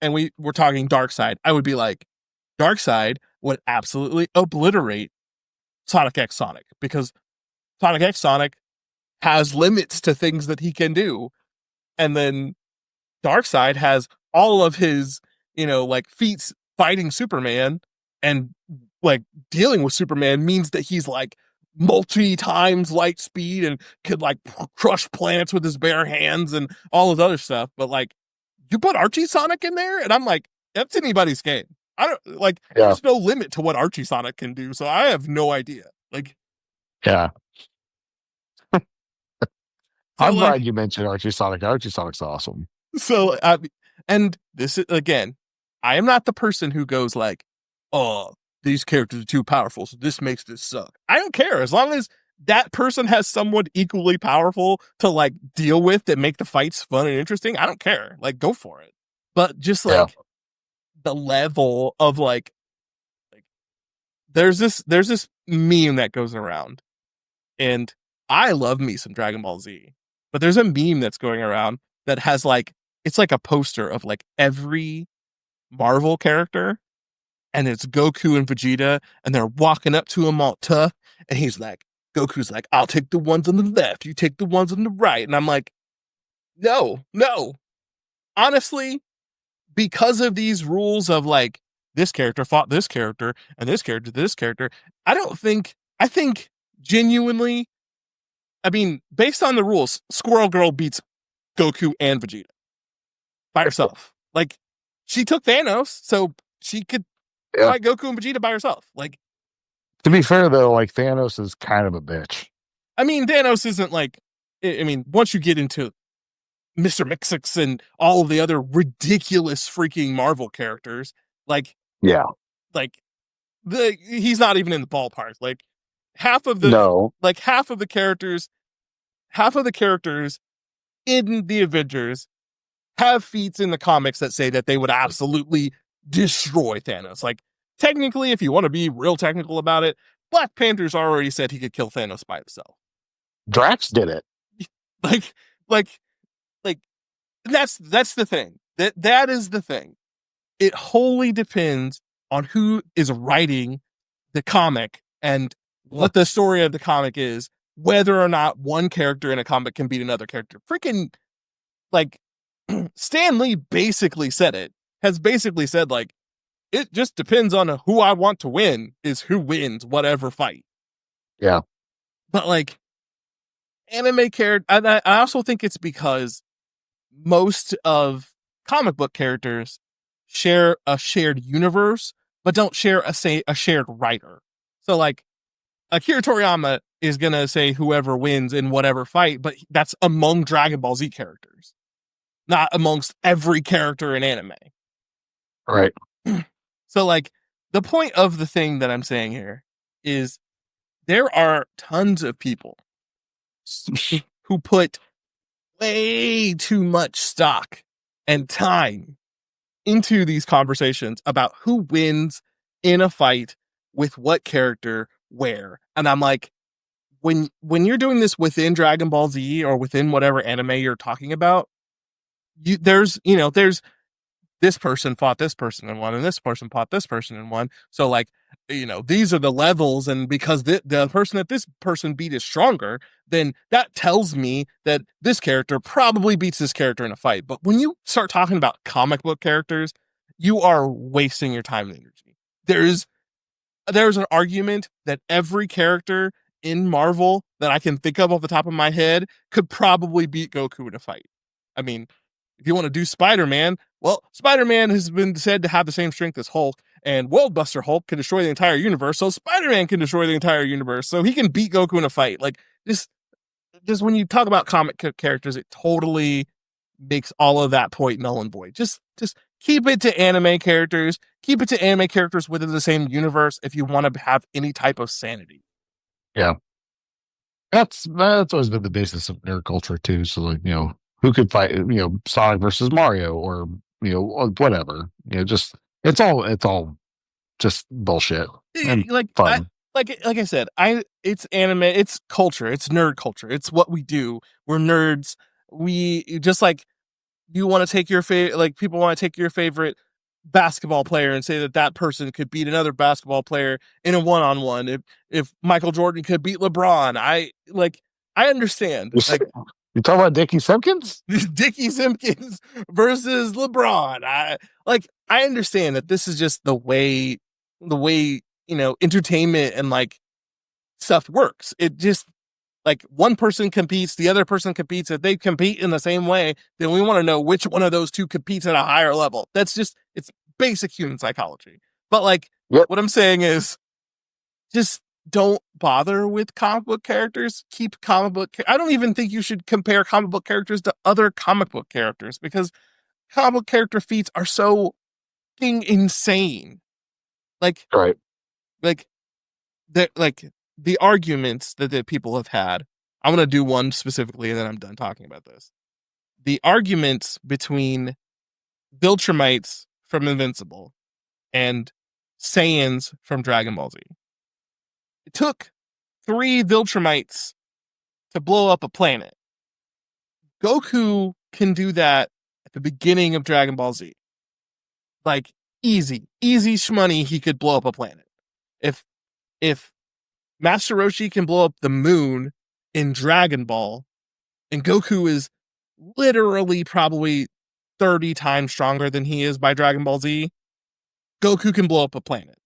and we were talking Darkseid, I would be like, Darkseid would absolutely obliterate Sonic X Sonic because Sonic X Sonic has limits to things that he can do. And then Darkseid has all of his, like feats fighting Superman and like dealing with Superman means that he's like multi times light speed and could like crush planets with his bare hands and all this other stuff. But like you put Archie Sonic in there and I'm like, that's anybody's game. I don't like Yeah. there's no limit to what Archie Sonic can do. So I have no idea. Like, Yeah. so I'm like, glad you mentioned Archie Sonic. Archie Sonic's awesome. so, and this is again, I am not the person who goes like, "Oh, these characters are too powerful, so this makes this suck." I don't care as long as that person has someone equally powerful to like deal with that make the fights fun and interesting. I don't care. Like, go for it. But just Yeah. like the level of like there's this meme that goes around, and I love me some Dragon Ball Z, but there's a meme that's going around that has like it's like a poster of like every Marvel character, and it's Goku and Vegeta, and they're walking up to him all tough, and he's like, Goku's like, I'll take the ones on the left, you take the ones on the right, and I'm like, no, no, honestly, because of these rules of like this character fought this character and this character, I think genuinely, I mean, based on the rules, Squirrel Girl beats Goku and Vegeta by herself. Like, she took Thanos, so she could Yeah. fight Goku and Vegeta by herself. Like, To be fair though, like Thanos is kind of a bitch. I mean, Thanos isn't like. I mean, once you get into Mr. Mixix and all of the other ridiculous freaking Marvel characters, like Yeah. like he's not even in the ballpark. Like half of the No. half of the characters, in the Avengers have feats in the comics that say that they would absolutely destroy Thanos. Like technically, if you want to be real technical about it, Black Panther's already said he could kill Thanos by himself. Drax did it. Like like like that's the thing. That is the thing. It wholly depends on who is writing the comic and what the story of the comic is, whether or not one character in a comic can beat another character. Freaking like Stan Lee basically said it. Has basically said like it just depends on who I want to win is who wins whatever fight. Yeah. But like anime character, I also think it's because most of comic book characters share a shared universe, but don't share a shared writer. So like Akira Toriyama is gonna say whoever wins in whatever fight, but that's among Dragon Ball Z characters, not amongst every character in anime. Right. So like the point of the thing that I'm saying here is there are tons of people who put way too much stock and time into these conversations about who wins in a fight with what character where. And I'm like, when you're doing this within Dragon Ball Z or within whatever anime you're talking about, there's this person fought this person in one, and this person fought this person in one. So like, these are the levels, and because the person that this person beat is stronger, then that tells me that this character probably beats this character in a fight. But when you start talking about comic book characters, you are wasting your time and energy. There's an argument that every character in Marvel that I can think of off the top of my head could probably beat Goku in a fight. I mean, if you want to do Spider-Man, well, Spider-Man has been said to have the same strength as Hulk, and Worldbuster Hulk can destroy the entire universe, so Spider-Man can destroy the entire universe, so he can beat Goku in a fight. Like, just when you talk about comic characters, it totally makes all of that point null and void. Just keep it to anime characters. Keep it to anime characters within the same universe if you want to have any type of sanity. Yeah. That's always been the basis of nerd culture too. So like, who could fight, Sonic versus Mario or, whatever, just, it's all just bullshit and Like fun. like I said, it's anime, it's culture, it's nerd culture. It's what we do. We're nerds. We just like you want to take your favorite, like people want to take your favorite basketball player and say that person could beat another basketball player in a one-on-one. If Michael Jordan could beat LeBron, I understand. Like You talking about Dickie Simpkins? Dickie Simpkins versus LeBron. I understand that this is just the way entertainment and like stuff works. It just like one person competes, the other person competes. If they compete in the same way, then we want to know which one of those two competes at a higher level. That's just it's basic human psychology. But like Yep. what I'm saying is just don't bother with comic book characters. Keep comic book. I don't even think you should compare comic book characters to other comic book characters because comic book character feats are so insane. Like, Right. like the arguments that people have had. I'm gonna do one specifically, and then I'm done talking about this. The arguments between Viltrumites from Invincible and Saiyans from Dragon Ball Z. It took 3 Viltrumites to blow up a planet. Goku can do that at the beginning of Dragon Ball Z. Like easy shmoney, he could blow up a planet. If Master Roshi can blow up the moon in Dragon Ball, and Goku is literally probably 30 times stronger than he is by Dragon Ball Z, Goku can blow up a planet.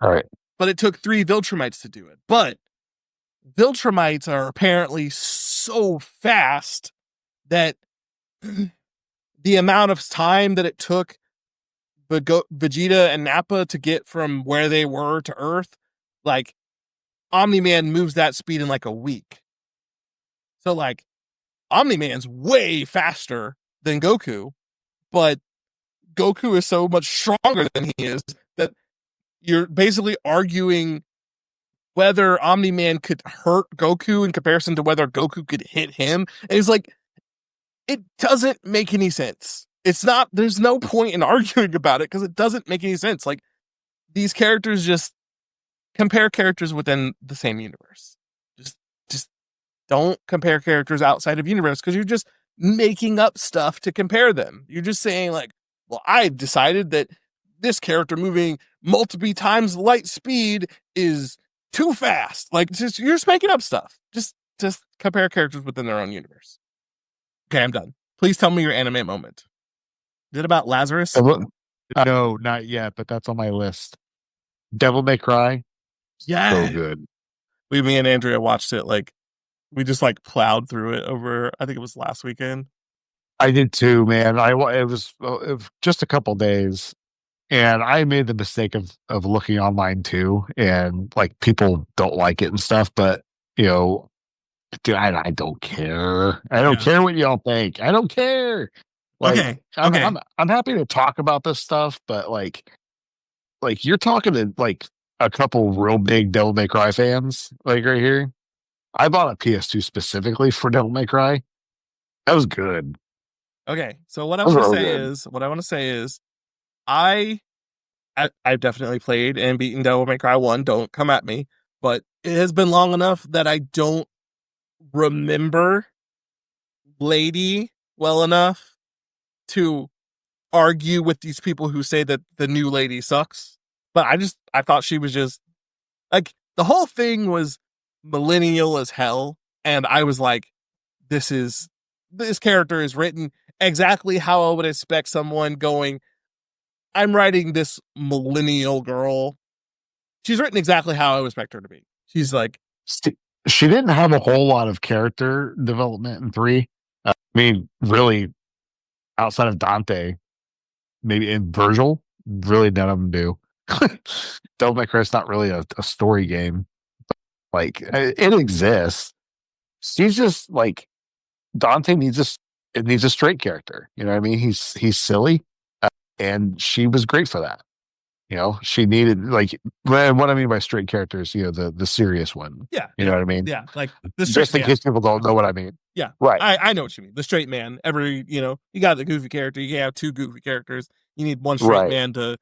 All right. But it took 3 Viltrumites to do it. But Viltrumites are apparently so fast that the amount of time that it took Vegeta and Nappa to get from where they were to Earth, like Omni-Man moves that speed in like a week. So like Omni-Man's way faster than Goku, but Goku is so much stronger than he is that you're basically arguing whether Omni-Man could hurt Goku in comparison to whether Goku could hit him. And it's like, it doesn't make any sense. It's not, there's no point in arguing about it because it doesn't make any sense. Like, these characters just compare characters within the same universe. Just, just don't compare characters outside of universe because you're just making up stuff to compare them. You're just saying, like, well, I've decided that this character moving multiple times light speed is too fast. Like, just you're just making up stuff. Just compare characters within their own universe. Okay, I'm done. Please tell me your anime moment. Is it about Lazarus? No, not yet, but that's on my list. Devil May Cry. Yeah. So good. Me and Andrea watched it. Like, we just like plowed through it over, I think it was last weekend. I did too, man. It was just a couple days, and I made the mistake of looking online too, and like people don't like it and stuff. But you know, dude, I don't care. I don't care what y'all think. I don't care. Like, I'm happy to talk about this stuff, but like you're talking to like a couple real big Devil May Cry fans, like right here. I bought a PS2 specifically for Devil May Cry. That was good. Okay, so what I want to say is, I've definitely played and beaten Devil May Cry 1. Don't come at me, but it has been long enough that I don't remember Lady well enough to argue with these people who say that the new Lady sucks. But I thought she was just like, the whole thing was millennial as hell, and I was like, this character is written exactly how I would expect someone going, I'm writing this millennial girl. She's written exactly how I would expect her to be. She's like, she didn't have a whole lot of character development in 3. I mean, really, outside of Dante, maybe in Virgil, really none of them do. Devil May Cry is not really a story game. Like, it exists. She's just like, Dante needs a straight character. You know what I mean? He's silly, and she was great for that. You know, she needed, like, what I mean by straight characters, you know, the serious one. Yeah, you know what I mean? Yeah, like the straight just in case people don't know what I mean. Yeah, right. I know what you mean. The straight man. You got the goofy character. You can't have two goofy characters. You need one straight man to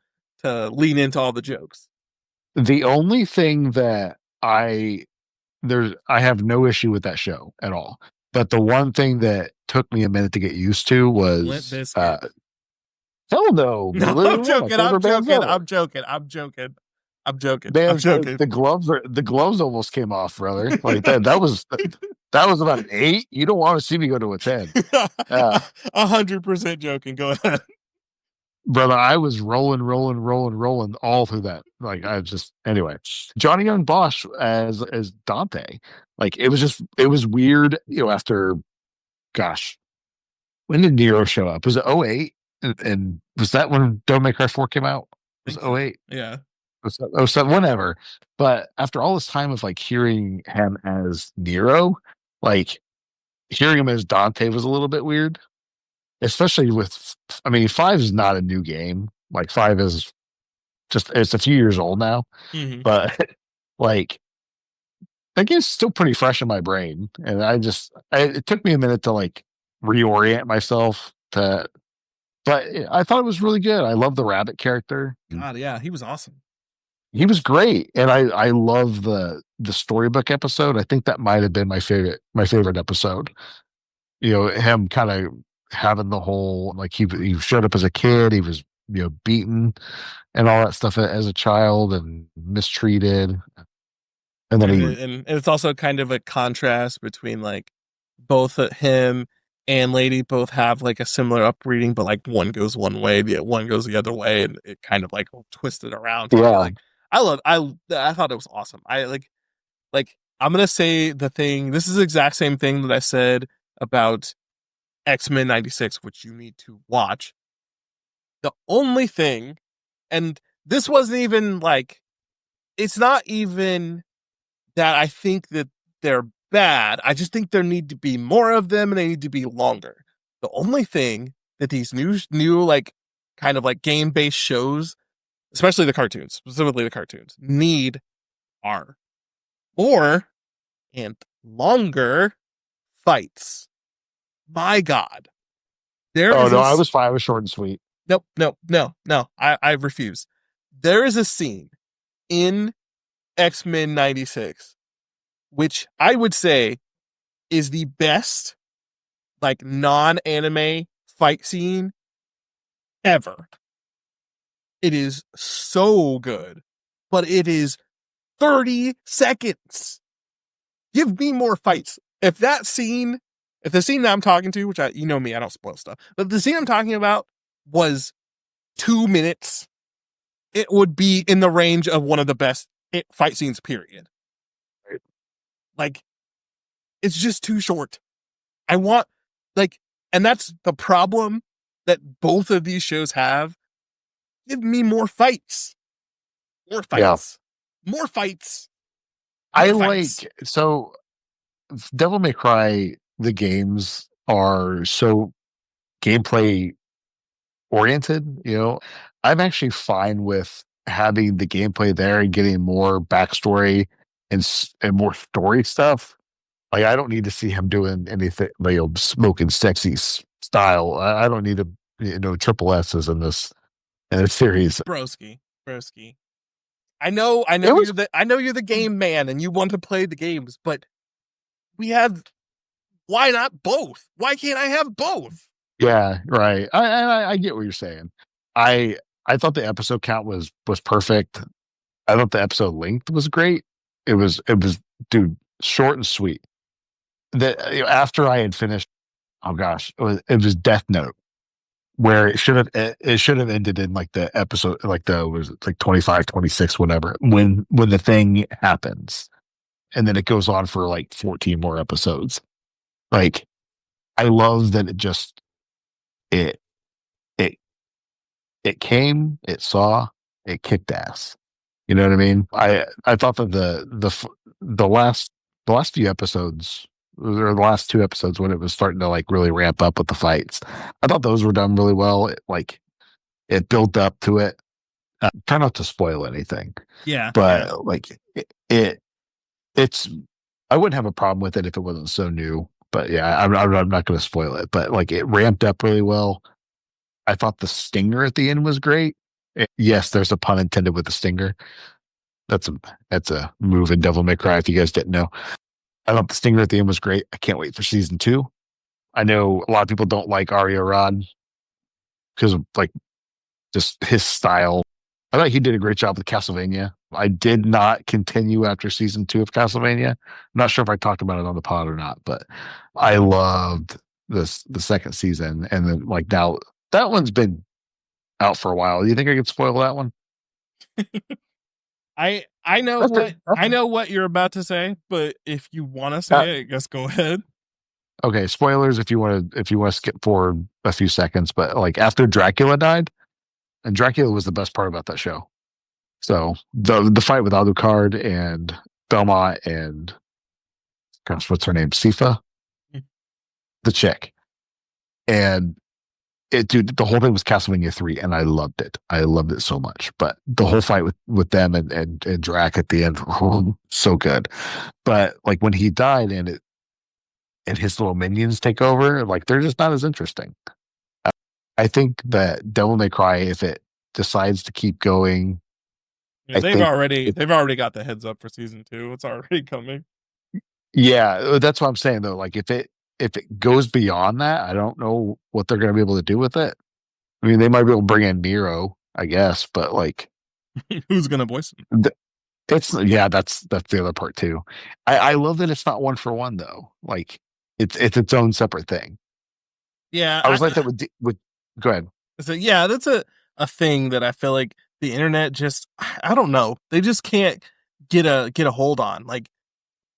lean into all the jokes. The only thing that I have no issue with that show at all. But the one thing that took me a minute to get used to was hell no. No, I'm joking. I'm joking. The gloves almost came off, brother. Like that was about an 8. You don't want to see me go to a 10. 100% joking. Go ahead. Brother, I was rolling all through that. Like, anyway, Johnny Young Bosch as Dante. Like, it was weird, you know, after, gosh, when did Nero show up? Was it 08? And was that when Devil May Cry 4 came out? Was it 08? Yeah. Was it 07? Whatever. But after all this time of like hearing him as Nero, like hearing him as Dante was a little bit weird. Especially with, I mean, 5 is not a new game. Like 5 is it's a few years old now. Mm-hmm. But like, that game's still pretty fresh in my brain. And it took me a minute to like reorient myself but I thought it was really good. I love the rabbit character. God, yeah, he was awesome. He was great. And I love the storybook episode. I think that might have been my favorite episode. You know, him kind of having the whole, like, he showed up as a kid, he was, you know, beaten and all that stuff as a child and mistreated, and then and it's also kind of a contrast between like both him and Lady both have like a similar upbringing, but like one goes one way, the one goes the other way, and it kind of like twisted around. Yeah, like I thought it was awesome. I like I'm gonna say the thing. This is the exact same thing that I said about X-Men 96, which you need to watch. The only thing, and this wasn't even like, it's not even that I think that they're bad. I just think there need to be more of them and they need to be longer. The only thing that these new like kind of like game-based shows, especially the cartoons, specifically the cartoons, need are more and longer fights. My God. There Oh is no, a I was fine. I was short and sweet. nope, nope, no, no. I refuse. There is a scene in X-Men 96, which I would say is the best like non-anime fight scene ever. It is so good, but it is 30 seconds. Give me more fights. If the scene that I'm talking to, which you know me, I don't spoil stuff, but the scene I'm talking about was 2 minutes, it would be in the range of one of the best fight scenes, period. Right. Like, it's just too short. I want, like, and that's the problem that both of these shows have. Give me more fights. More Yeah. fights. More fights. I More fights. like so Devil May Cry, the games are so gameplay oriented, you know. I'm actually fine with having the gameplay there and getting more backstory and more story stuff. Like I don't need to see him doing anything, like, smoking sexy style. I don't need to, triple S's in this series. Broski. Broski. I know It was you're the game man and you want to play the games, but we have why not both? Why can't I have both? Yeah, right. I get what you're saying. I I thought the episode count was perfect. I thought the episode length was great. It was dude, short and sweet. That after I had finished, oh gosh, it was Death Note where it should have ended in like the episode, like the was it like 25, 26, whatever, when the thing happens, and then it goes on for like 14 more episodes. Like I love that it it it came, it saw, it kicked ass. You know what I mean? I thought that the last few episodes, or the last two episodes, when it was starting to like really ramp up with the fights, I thought those were done really well. It built up to it. Try not to spoil anything, Yeah, yeah. but like it's I wouldn't have a problem with it if it wasn't so new. But yeah, I'm not going to spoil it. But like it ramped up really well. I thought the stinger at the end was great. Yes, there's a pun intended with the stinger. That's a that's a move in Devil May Cry. If you guys didn't know, I thought the stinger at the end was great. I can't wait for season two. I know a lot of people don't like Arya Rod because of like just his style. I thought he did a great job with Castlevania. I did not continue after season two of Castlevania. I'm not sure if I talked about it on the pod or not, but I loved the second season, and then like now that one's been out for a while. Do you think I could spoil that one? I That's I know what you're about to say, but if you want to uh, say it, I guess go ahead. okay. Spoilers if you want to skip forward a few seconds, but like after Dracula died, and Dracula was the best part about that show. So the fight with Alucard and Belmont and gosh, what's her name? Sifa, the chick, and dude, the whole thing was Castlevania 3, and I loved it. I loved it so much. But the whole fight with them and Drac at the end, so good. But like when he died and his little minions take over, like they're just not as interesting. I think that Devil May Cry, if it decides to keep going, Yeah, I think they've already got the heads up for season two. It's already coming. yeah, that's what I'm saying though. Like if it goes beyond that, I don't know what they're going to be able to do with it. I mean, they might be able to bring in Nero, I guess, but like Who's gonna voice him? it's yeah, that's the other part too. I love that it's not one for one though. Like it's its own separate thing. Yeah, I was like that with go ahead. so yeah, that's a thing that I feel like the internet just I don't know. They just can't get a hold on. Like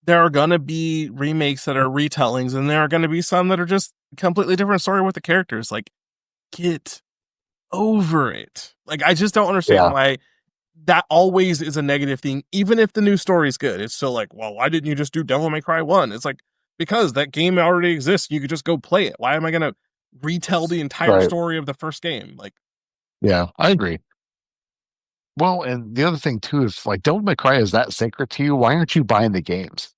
there are gonna be remakes that are retellings, and there are gonna be some that are just completely different story with the characters. Like get over it. Like I just don't understand Yeah. why that always is a negative thing. Even if the new story is good, it's still like, well, why didn't you just do Devil May Cry 1? It's like, because that game already exists. You could just go play it. Why am I going to retell the entire Right. story of the first game? Like, Yeah, I agree. Well, and the other thing too is like Devil May Cry is that sacred to you. Why aren't you buying the games?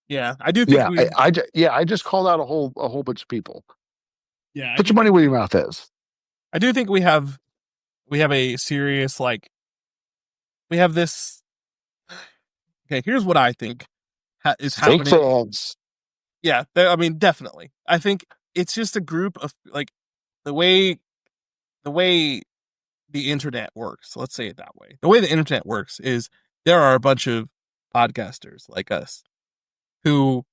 yeah, I do think Yeah, we, yeah, I just called out a whole bunch of people. yeah, I Put do your money think where your mouth is. I do think we have a serious, like, we have this. Okay, here's what I think is Fake happening. fans. Yeah, I mean, definitely. I think it's just a group of, like, the way the way the internet works. Let's say it that way. The way the internet works is there are a bunch of podcasters like us who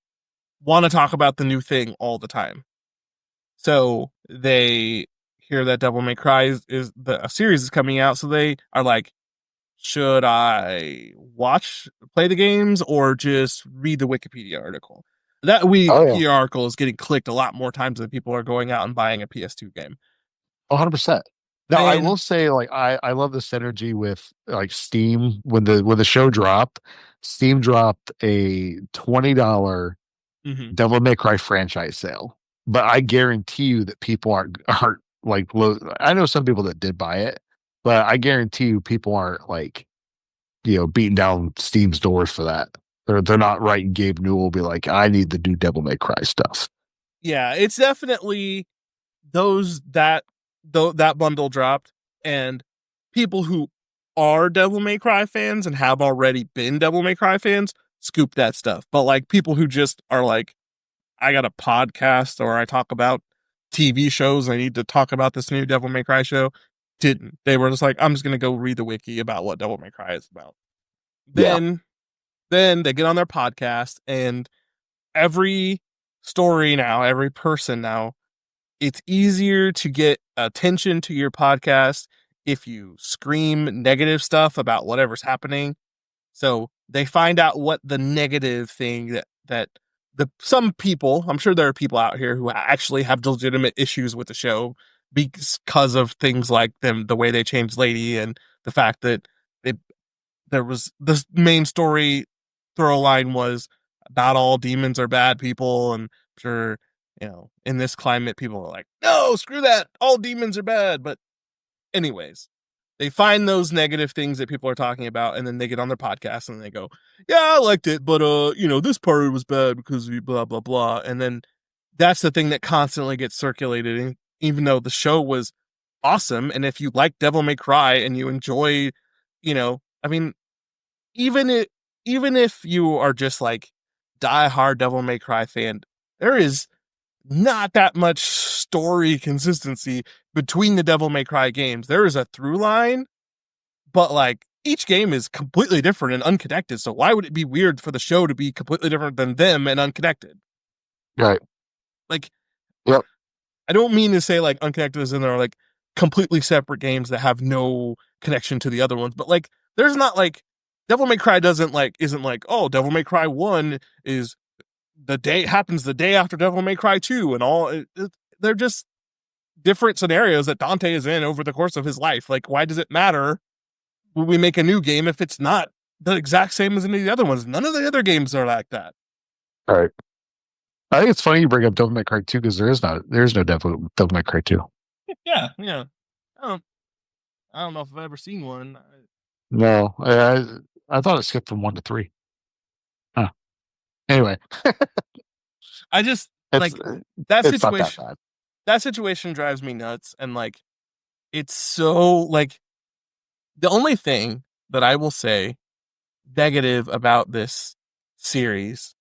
want to talk about the new thing all the time. So they hear that Devil May Cry is a series is coming out, so they are like, should I play the games, or just read the Wikipedia article? That Oh yeah, Wikipedia article is getting clicked a lot more times than people are going out and buying a PS2 game. 100%. Now I will And say, like, I love the synergy with like Steam when the show dropped. Steam dropped a $20 mhm, Devil May Cry franchise sale, but I guarantee you that people aren't like I know some people that did buy it, but I guarantee you people aren't like beating down Steam's doors for that. They're not writing Gabe Newell be like, I need the new Devil May Cry stuff. yeah, it's definitely those that bundle dropped, and people who are Devil May Cry fans and have already been Devil May Cry fans scoop that stuff. But like people who just are like, I got a podcast or I talk about TV shows, I need to talk about this new Devil May Cry show, didn't. They were just like, I'm just gonna go read the wiki about what Devil May Cry is about. Yeah, Then they get on their podcast, and every story now, every person now, it's easier to get attention to your podcast if you scream negative stuff about whatever's happening. So they find out what the negative thing that the some people, I'm sure there are people out here who actually have legitimate issues with the show because of things like the way they changed Lady, and the fact that they there was the main story throw line was not all demons are bad people, and I'm sure, in this climate people are like, no, screw that, all demons are bad. But anyways, they find those negative things that people are talking about, and then they get on their podcast and they go, yeah, I liked it, but this part was bad because we blah blah blah. And then that's the thing that constantly gets circulated, even though the show was awesome. And if you like Devil May Cry and you enjoy, I mean, even it even if you are just like die hard Devil May Cry fan, there is not that much story consistency between the Devil May Cry games. There is a through line, but like each game is completely different and unconnected. So why would it be weird for the show to be completely different than them and unconnected? right. Like, Yep. I don't mean to say like unconnected as in they're like completely separate games that have no connection to the other ones, but like there's not like Devil May Cry isn't like, oh, Devil May Cry 1 is the day after Devil May Cry 2, and they're just different scenarios that Dante is in over the course of his life. Like, why does it matter when we make a new game if it's not the exact same as any of the other ones? None of the other games are like that. All right. I think it's funny you bring up Devil May Cry 2 because there is no Devil May Cry 2. Yeah, yeah. I don't, I don't know if I've ever seen one. No, I thought it skipped from 1 to 3. Huh. Anyway, I just it's like that it's not that situation. bad. That situation drives me nuts, and like it's so like the only thing that I will say negative about this series,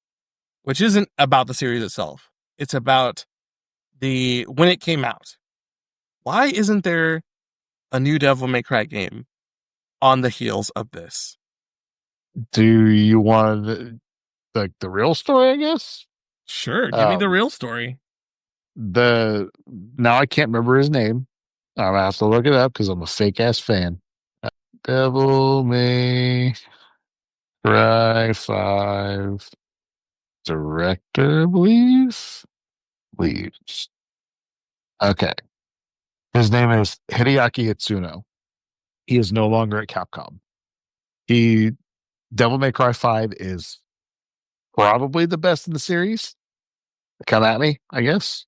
which isn't about the series itself, it's about the when it came out. Why isn't there a new Devil May Cry game on the heels of this? Do you want the real story? I guess. Sure, give me the Um, real story. the Now I can't remember his name. I'm gonna have to look it up because I'm a fake ass fan. Devil May Cry 5 director, I believe. Leaves. Okay. His name is Hideaki Itsuno. He is no longer at Capcom. He Devil May Cry 5 is probably the best in the series. Come at me, I guess.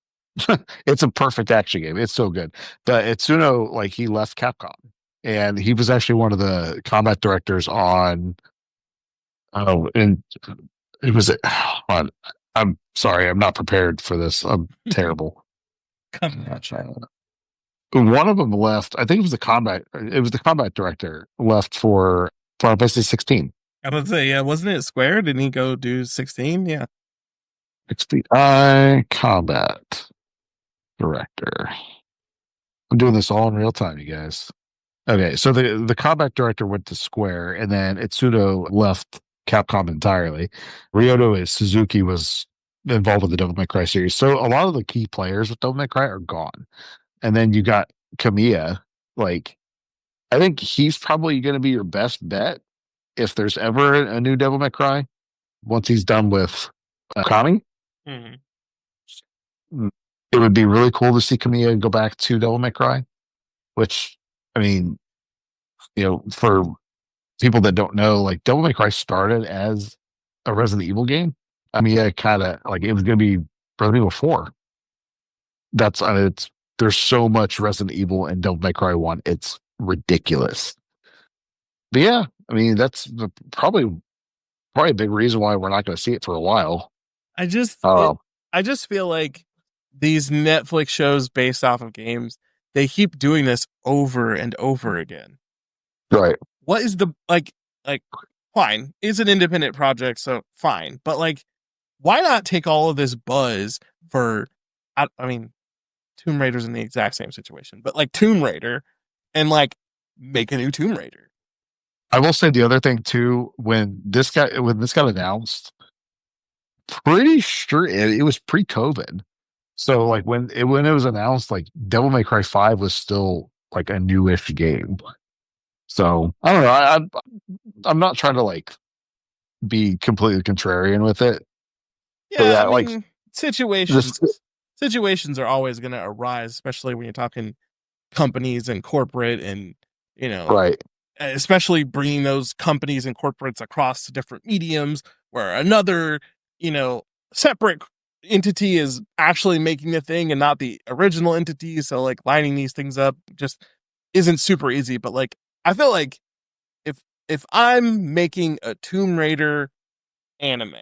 It's a perfect action game. It's so good. But Itsuno, like he left Capcom, and he was actually one of the combat directors on. Oh, and it was. On, I'm sorry, I'm not prepared for this. I'm terrible. One of them left. I think it was the combat. It was the combat director left for Final Fantasy 16. I would say, yeah, wasn't it Square? Didn't he go do 16? Yeah. XPI combat director. I'm doing this all in real time, you guys. Okay, so the combat director went to Square, and then Itsuno left Capcom entirely. Ryoto Suzuki was involved with the Devil May Cry series, so a lot of the key players with Devil May Cry are gone. And then you got Kamiya. Like, I think he's probably going to be your best bet if there's ever a new Devil May Cry once he's done with Kami. Mm-hmm. It would be really cool to see Kamiya go back to Devil May Cry, which, I mean, for people that don't know, like Devil May Cry started as a Resident Evil game. I mean, yeah, kind of like it was going to be Resident Evil 4. That's it's there's so much Resident Evil and Devil May Cry 1. It's ridiculous. But yeah, I mean, that's probably a big reason why we're not going to see it for a while. I just feel like these Netflix shows based off of games, they keep doing this over and over again. Right. What is the like fine, it's an independent project, so fine. But like, why not take all of this buzz for I mean, Tomb Raider's in the exact same situation, but like Tomb Raider and like make a new Tomb Raider. I will say the other thing too, when this got announced, pretty sure it was pre-COVID. So like when it was announced, like Devil May Cry 5 was still like a newish game. So I don't know. I'm not trying to like be completely contrarian with it. But Yeah, yeah, I like mean, this situations are always going to arise, especially when you're talking companies and corporate, and you know, right. especially bringing those companies and corporates across to different mediums where another, separate entity is actually making the thing and not the original entity. So like lining these things up just isn't super easy. But like, I feel like if I'm making a Tomb Raider anime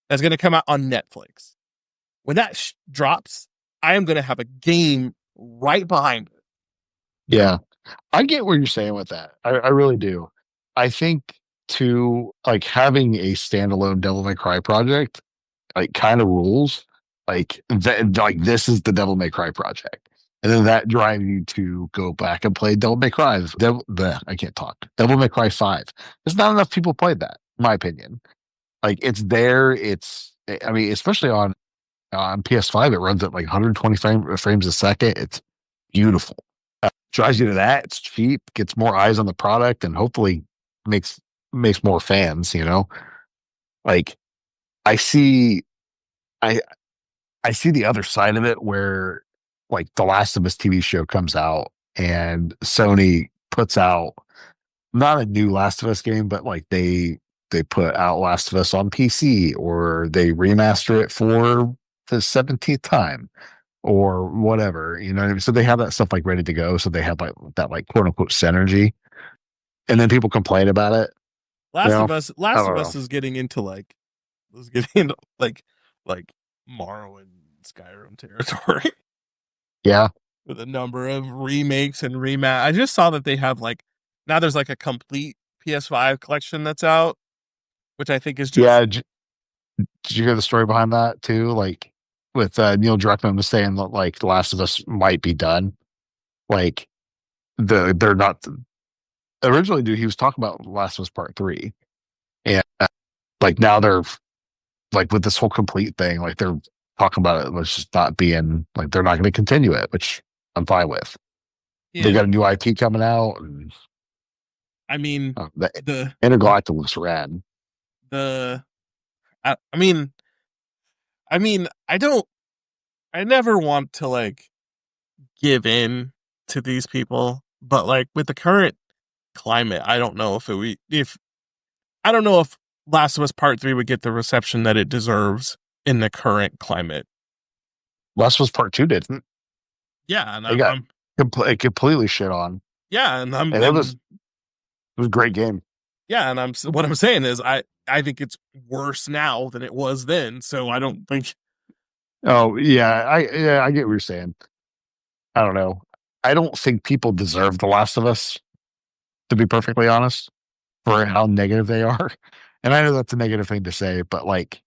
that's going to come out on Netflix, when that drops, I am going to have a game right behind it. Yeah. I get what you're saying with that. I really do. I think to like having a standalone Devil May Cry project like kind of rules. Like this is the Devil May Cry project. And then that drives you to go back and play Devil May Cry. I can't talk. Devil May Cry 5. There's not enough people played that, in my opinion. Like it's there. I mean, especially on PS5, it runs at like 120 frames a second. It's beautiful. Drives you to that. It's cheap, gets more eyes on the product, and hopefully makes makes more fans. Like I see, I I see the other side of it where like the Last of Us TV show comes out and Sony puts out not a new Last of Us game, but like they put out Last of Us on PC or they remaster it for the 17th time or whatever, you know what I mean? So they have that stuff like ready to go. So they have like that like quote unquote synergy. And then people complain about it. I Last of don't know. Us is getting into like Morrow and Skyrim territory Yeah. with a number of remakes and remat. I just saw that they have like now there's like a complete PS5 collection that's out, which I think is just Yeah. Did you hear the story behind that too? Like with Neil Druckmann was saying that like The Last of Us might be done. Like they're not originally, dude. He was talking about Last of Us Part 3, and like now they're like with this whole complete thing, like they're talking about it. Let's just not being like they're not going to continue it, which I'm fine with. They yeah. got a new IP coming out, and I mean the the Intergalactic looks rad. the I mean I don't I never want to like give in to these people, but like with the current climate, I don't know if I don't know if Last of Us Part 3 would get the reception that it deserves in the current climate. Last of Us Part 2 didn't. Yeah, and It got completely shit on. yeah, And it was a great game. yeah, and what I'm saying is I think it's worse now than it was then. So I don't think. Oh yeah, I get what you're saying. I don't know. I don't think people deserve The Last of Us, to be perfectly honest, for how negative they are. And I know that's a negative thing to say, but like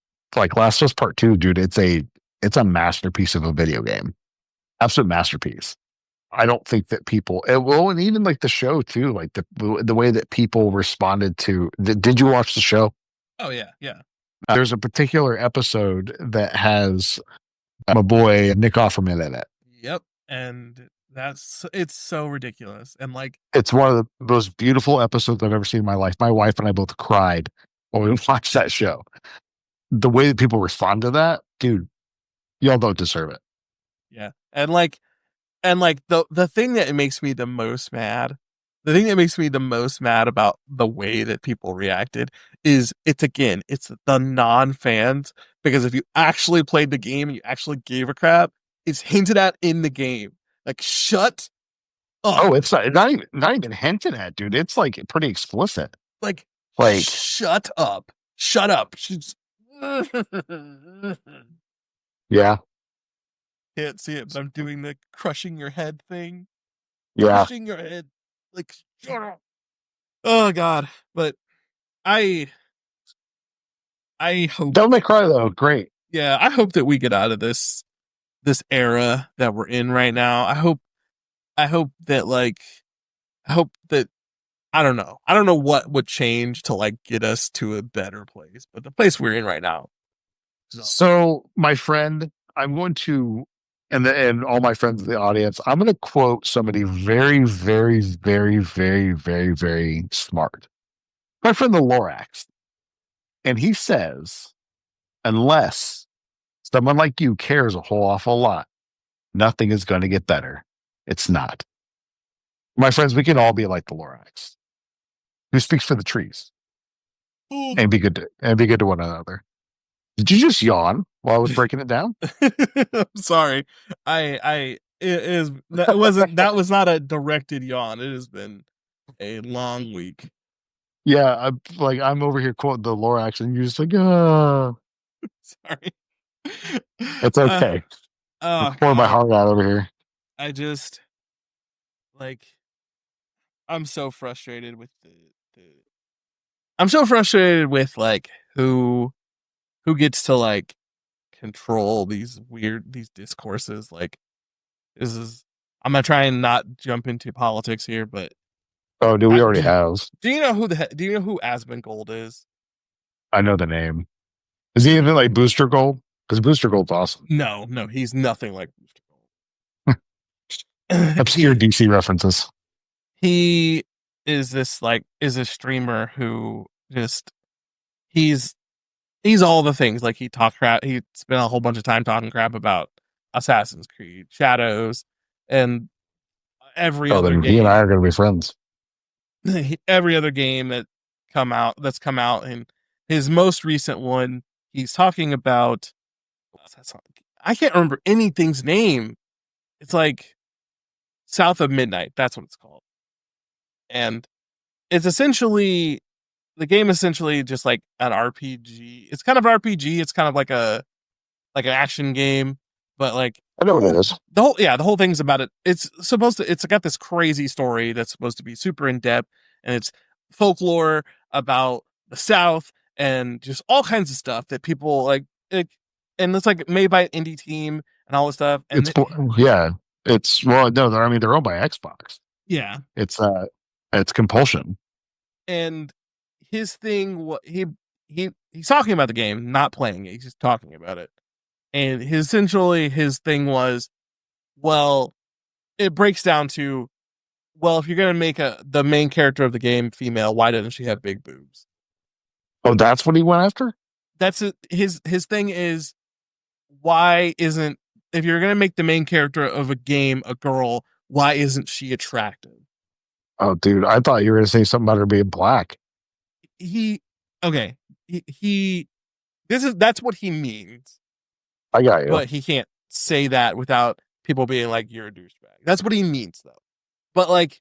Last of Us Part 2, dude, it's a masterpiece of a video game. Absolute masterpiece. I don't think that people well, and even like the show too, like the way that people responded to did you watch the show? Oh yeah, yeah. There's a particular episode that has my boy Nick Offerman in it. Yep. And it's so ridiculous. And like, It's one of the most beautiful episodes I've ever seen in my life. My wife and I both cried when we watched that show. The way that people respond to that, dude, y'all don't deserve it. yeah. And like the thing that makes me the most mad, the thing that makes me the most mad about the way that people reacted is it's the non-fans, because if you actually played the game and you actually gave a crap, it's hinted at in the game. Like, shut Oh, up. it's not even hinted at, dude. It's like pretty explicit. Like, Like, shut up. Shut up. yeah, Can't see it, but I'm doing the crushing your head thing. yeah. Crushing your head. Like, shut up. Oh god. But I I hope Don't make cry though. Great. yeah, I hope that we get out of this era that we're in right now. I hope that like I hope that I don't know. I don't know what would change to like get us to a better place, but the place we're in right now. So, So, my friend, I'm going to, and all my friends in the audience, I'm going to quote somebody very, very, very, very, very, very smart. My friend, the Lorax, and he says, unless someone like you cares a whole awful lot, nothing is going to get better. It's not. My friends, we can all be like the Lorax, who speaks for the trees and be good to one another. Did you just yawn while I was breaking it down? I'm sorry. It is that wasn't that was not a directed yawn. It has been a long week. Yeah, I'm over here quoting the Lorax, and you're just like, oh, Sorry. it's Uh, okay. I'm oh pouring my god. heart out over here. I just like I'm so frustrated with the I'm so frustrated with like who gets to like control these discourses. Like, this is I'm gonna try and not jump into politics here, but Oh, dude, we I, already do, have. do you know who Asmongold is? I know the name. Is he even like Booster Gold? Because Booster Gold's awesome. No, he's nothing like Booster Gold. Obscure DC references. He is a streamer who just he's he's all the things. Like, he spent a whole bunch of time talking crap about Assassin's Creed, Shadows, and every Oh, other then he and I game. are going to be friends. Every other game that's come out, and his most recent one, he's talking about I can't remember anything's name. It's like South of Midnight. That's what it's called. And it's essentially the game essentially just like an RPG. It's kind of RPG. It's kind of like an action game, but like I know what it is. the whole thing's about it. It's got this crazy story that's supposed to be super in depth, and it's folklore about the South and just all kinds of stuff that people like. And it's like made by an indie team and all this stuff. It's And yeah. It's well, no, I mean they're owned by Xbox. yeah, It's compulsion. and his thing, what he's talking about the game, not playing it. He's just talking about it. And his thing was, well, it breaks down to, well, if you're gonna make the main character of the game female, why doesn't she have big boobs? Oh, that's what he went after. That's it. His thing is, why isn't if you're gonna make the main character of a game a girl, why isn't she attractive? Oh, dude, I thought you were going to say something about her being black. He okay. He that's what he means, I got you. but he can't say that without people being like, "You're a douchebag." That's what he means, though. But like,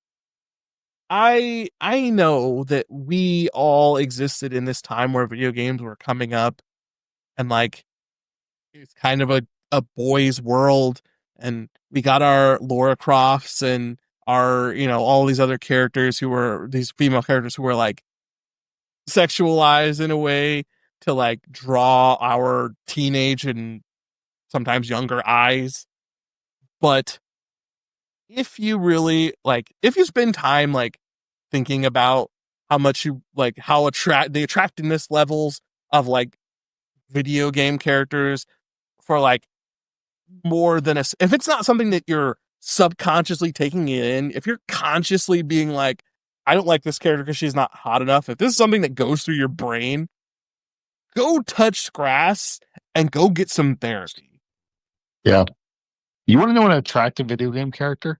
I know that we all existed in this time where video games were coming up, and like it's kind of a boys' world, and we got our Laura Crofts and our all these other characters who were these female characters who were like sexualized in a way to like draw our teenage and sometimes younger eyes. But if you really like, if you spend time like thinking about how much you like, how the attractiveness levels of like video game characters for like more than if it's not something that you're subconsciously taking in, if you're consciously being like, I don't like this character because she's not hot enough, if this is something that goes through your brain, go touch grass and go get some therapy. Yeah. You want to know an attractive video game character?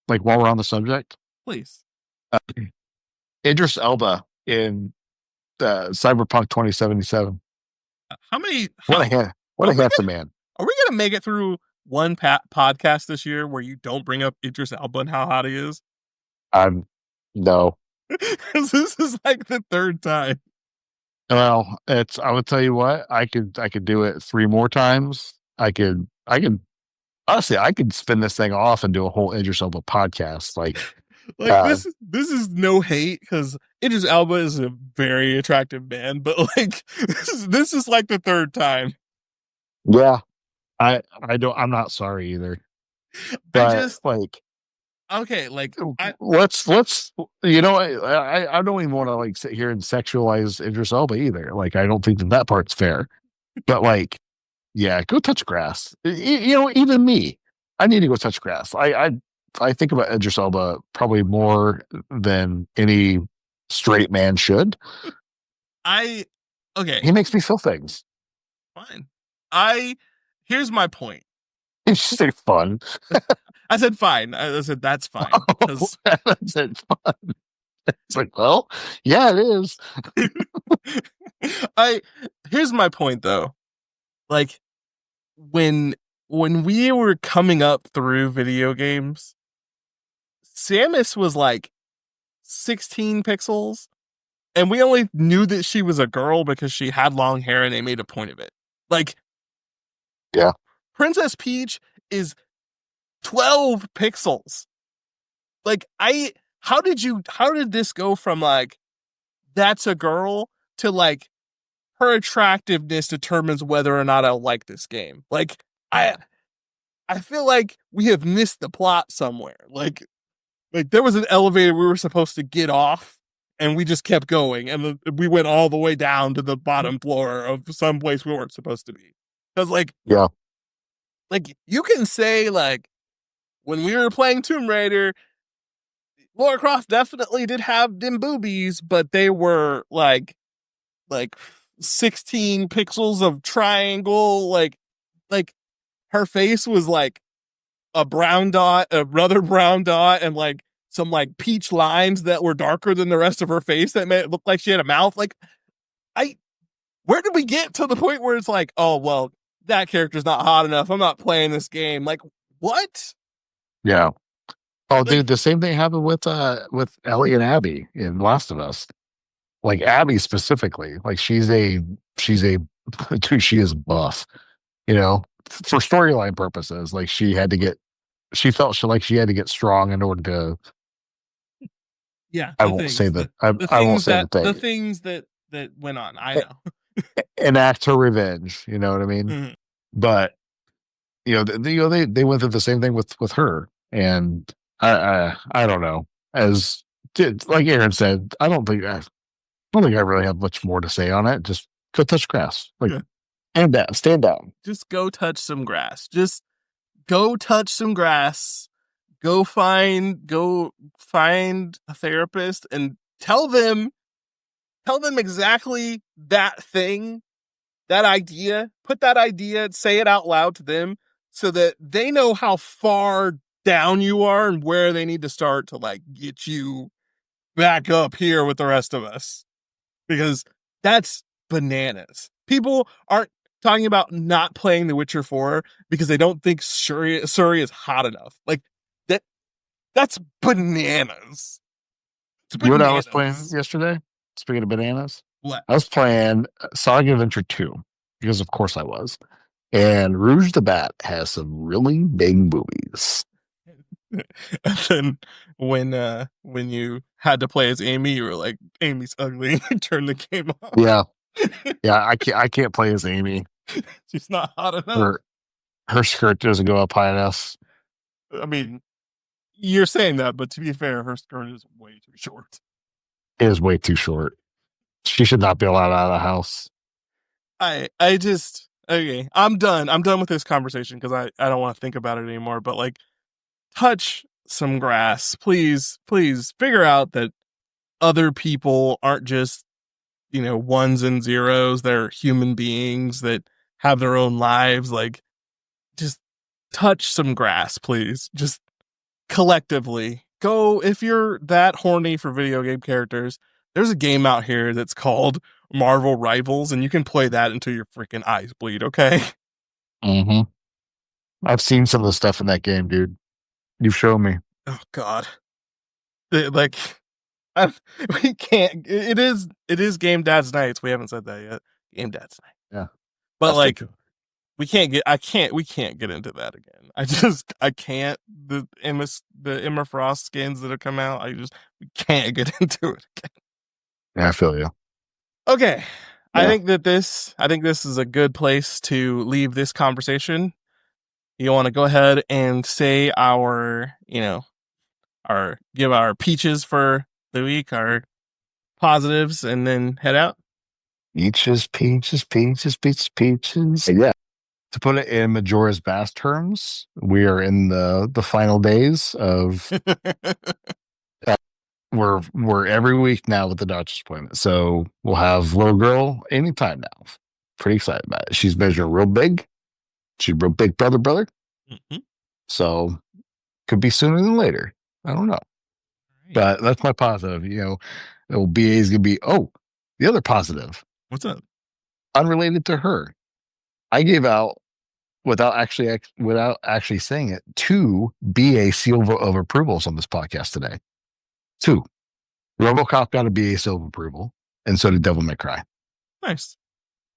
Like while we're on the subject, Please. uh, Idris Elba in Cyberpunk 2077. How many? What a How what are a we handsome man. are we gonna make it through one podcast this year where you don't bring up Idris Elba and how hot he is? I'm no. This is like the third time. Well, it's. I would tell you what. I could do it three more times. I could honestly. I could spin this thing off and do a whole Idris Elba podcast. Like Uh, this is no hate because Idris Elba is a very attractive man, but like this is like the third time. yeah. I don't. I'm not sorry either. I But just like, okay, like I let's I don't even want to like sit here and sexualize Idris Elba either. Like, I don't think that part's fair. But like, yeah, go touch grass. Even me, I need to go touch grass. I think about Idris Elba probably more than any straight man should. I okay, He makes me feel things. fine. I Here's my point. It's just fun. I said fine. I said that's fine because That's it. Fun. It's like, well, yeah, it is. I here's my point though. Like when we were coming up through video games, Samus was like 16 pixels, and we only knew that she was a girl because she had long hair and they made a point of it. Like Yeah, Princess Peach is 12 pixels. Like how did this go from like that's a girl to like her attractiveness determines whether or not I like this game. Like I feel like we have missed the plot somewhere. Like there was an elevator we were supposed to get off and we just kept going and we went all the way down to the bottom floor of some place we weren't supposed to be. Cuz yeah, like you can say like when we were playing Tomb Raider, Lara Croft definitely did have dim boobies, but they were like 16 pixels of triangle. Like her face was like a brown dot, another brown dot, and like some like peach lines that were darker than the rest of her face that made it look like she had a mouth. Like I where did we get to the point where it's like, oh well, that character's not hot enough. I'm not playing this game. Like what? yeah. Oh, Like dude, the same thing happened with Ellie and Abby in Last of Us. Like Abby specifically, like she's a dude, she is buff, for storyline purposes. Like she felt like she had to get strong in order to. yeah, I won't say that. I won't say the the thing. things that went on. I know. Enact her revenge. You know what I mean? Mhm. But they went through the same thing with her, and I don't know. Like Aaron said, I don't think I really have much more to say on it. Just go touch grass. Like, Yeah. stand down. Just go touch some grass. Just go touch some grass. Go find a therapist and tell them exactly that thing, that idea. Put that idea, say it out loud to them so that they know how far down you are and where they need to start to like get you back up here with the rest of us. Because that's bananas. People aren't talking about not playing The Witcher 4 because they don't think Surrey is hot enough. Like that that's bananas. It's You know what I was playing bananas. yesterday? Speaking of bananas, What? I was playing Sonic Adventure 2 because, of course, I was. And Rouge the Bat has some really big boobies. And then when you had to play as Amy, you were like, Amy's ugly. Turn the game off. Yeah, yeah. I can't play as Amy. She's not hot enough. Her skirt doesn't go up high enough. I mean, you're saying that, but to be fair, her skirt is way too short. It is way too short. She should not be allowed out of the house. I just okay. I'm done. I'm done with this conversation because I don't want to think about it anymore. But like, touch some grass, please. Please figure out that other people aren't just ones and zeros. They're human beings that have their own lives. Like, just touch some grass, please. Just collectively go. If you're that horny for video game characters, there's a game out here that's called Marvel Rivals, and you can play that until your freaking eyes bleed. Okay. Mm-hmm. I've seen some of the stuff in that game, dude. You've shown me. Oh God. Like, we can't. It is Game Dad's nights. We haven't said that yet. Game Dad's night. Yeah, But I'll stick like, to it. we can't get into that again. I can't. The Emma Frost skins that have come out, we can't get into it again. Yeah, I feel you. Okay. I Yeah. think this is a good place to leave this conversation. You want to go ahead and say give our peaches for the week, our positives, and then head out? Peaches, peaches, peaches, peaches, peaches. Yeah. To put it in Majora's Mask terms, we are in the final days of we're every week now with the doctor's appointment. So we'll have little girl anytime now. Pretty excited about it. She's measuring real big. She's real big brother. Mhm. So could be sooner than later. I don't know. Right. But that's my positive. BA is gonna be the other positive, What's up? unrelated to her. I gave out without actually saying it, 2 BA seal of approvals on this podcast today. 2. RoboCop got a BA seal of approval, and so did Devil May Cry. Nice.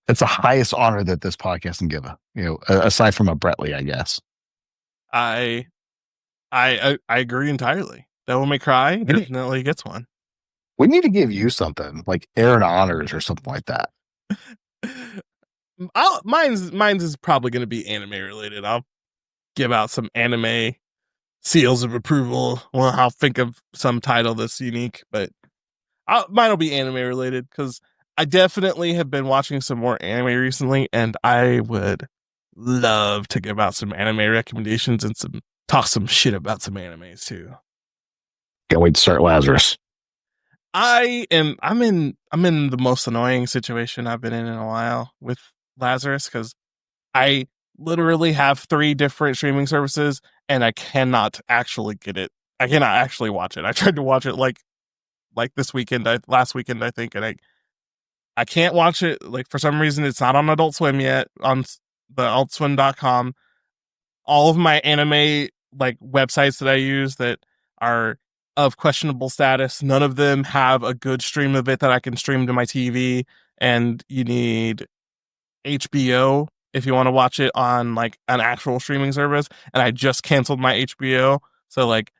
It's the highest honor that this podcast can give aside from a Bretley, I guess. I agree entirely. Devil May Cry definitely gets one. We need to give you something like Aaron Honors or something like that. Mine's is probably going to be anime related. I'll give out some anime seals of approval. Well, I'll think of some title that's unique, but mine will be anime related because I definitely have been watching some more anime recently, and I would love to give out some anime recommendations and talk some shit about some animes too. Can't wait to start Lazarus. I'm in the most annoying situation I've been in a while with Lazarus because I literally have 3 different streaming services and I cannot actually get it. I cannot actually watch it. I tried to watch it like this weekend, last weekend, I think, and I can't watch it. Like, for some reason, it's not on Adult Swim yet, on the adultswim.com. All of my anime like websites that I use that are of questionable status, none of them have a good stream of it that I can stream to my TV. And you need HBO if you want to watch it on like an actual streaming service. And I just canceled my HBO, so like,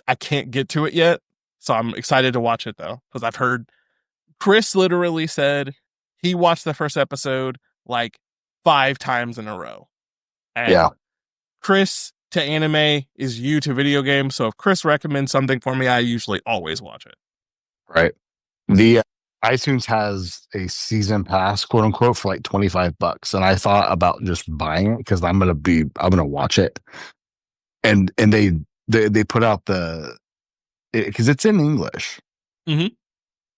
I can't get to it yet. So I'm excited to watch it though, because I've heard Chris literally said he watched the first episode like 5 times in a row. And Yeah. Chris to anime is you to video games. So if Chris recommends something for me, I usually always watch it. Right. The iTunes has a season pass, quote unquote, for like $25. And I thought about just buying it because I'm gonna watch it. And they put out because it's in English. Mm-hmm.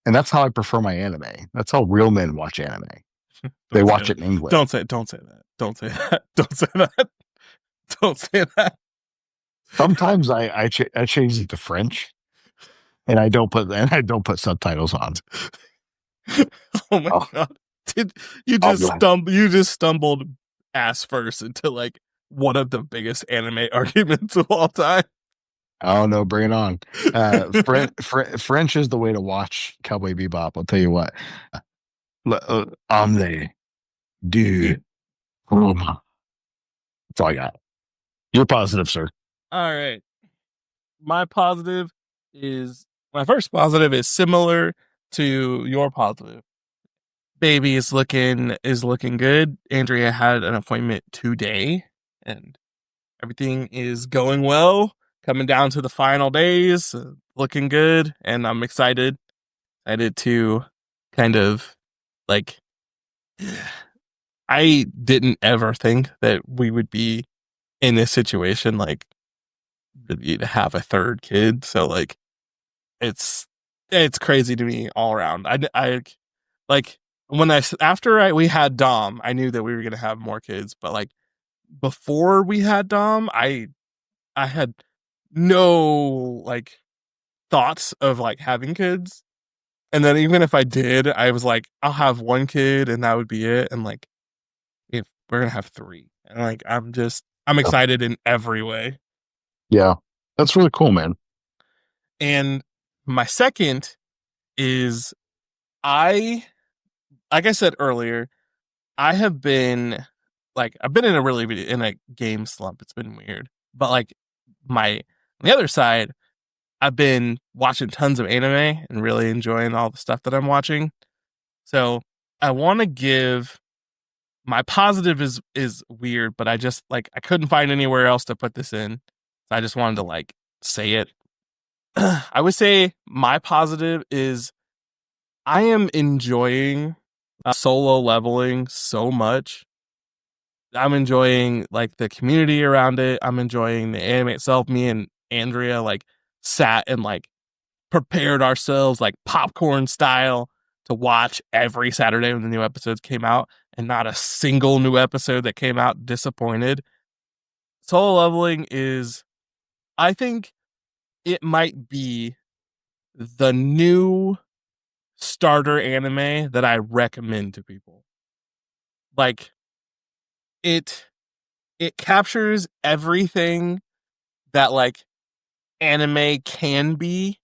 And that's how I prefer my anime. That's how real men watch anime. They watch it in English. Don't say that. Don't say that. Don't say that. Don't say that. Sometimes I change it to French, and I don't put subtitles on. Oh my Oh, god. Did I'll be like, you just stumbled ass first into like one of the biggest anime arguments of all time. oh no, bring it on. French is the way to watch Cowboy Bebop. I'll tell you what. Omne, dude, Roma. That's all I got. You're positive, sir. All right. My positive is my first positive is similar to your positive. Baby is looking good. Andrea had an appointment today and everything is going well. Coming down to the final days, looking good, and I'm excited to kind of like I didn't ever think that we would be in this situation like to have a third kid. So like it's it's crazy to me all around. I like when I after we had Dom, I knew that we were gonna have more kids, but like before we had Dom, I had no like thoughts of like having kids. And then even if I did, I was like, I'll have one kid and that would be it. And like if we're gonna have three, and like I'm Yeah. excited in every way. Yeah. That's really cool, man. And my second is I like I said earlier, I have been I've been in a in a game slump. It's been weird. But like my on the other side, I've been watching tons of anime and really enjoying all the stuff that I'm watching. So I want to give my positive is weird, but I just like I couldn't find anywhere else to put this in. So I just wanted to like say it. I would say my positive is I am enjoying solo leveling so much. I'm enjoying like the community around it. I'm enjoying the anime itself. Me and Andrea like sat and like prepared ourselves like popcorn style to watch every Saturday when the new episodes came out, and not a single new episode that came out disappointed. Solo leveling is, I think it might be the new starter anime that I recommend to people. Like it it captures everything that like anime can be.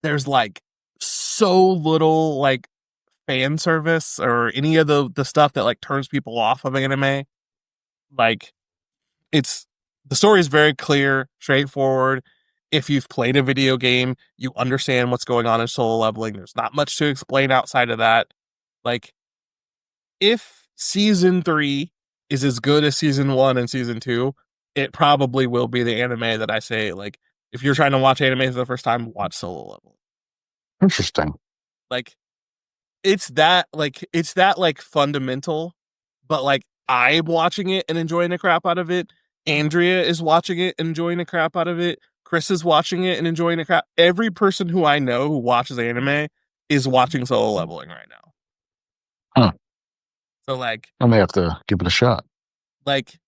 There's like so little like fan service or any of the stuff that like turns people off of anime. Like it's the story is very clear, straightforward. If you've played a video game, you understand what's going on in solo leveling. There's not much to explain outside of that. Like if season 3 is as good as season 1 and season 2, it probably will be the anime that I say like if you're trying to watch anime for the first time, watch solo leveling. Interesting. Like it's that like fundamental, but like I'm watching it and enjoying the crap out of it. Andrea is watching it and enjoying the crap out of it. Chris is watching it and enjoying the crap. Every person who I know who watches anime is watching solo leveling right now. Huh. So I may have to give it a shot. like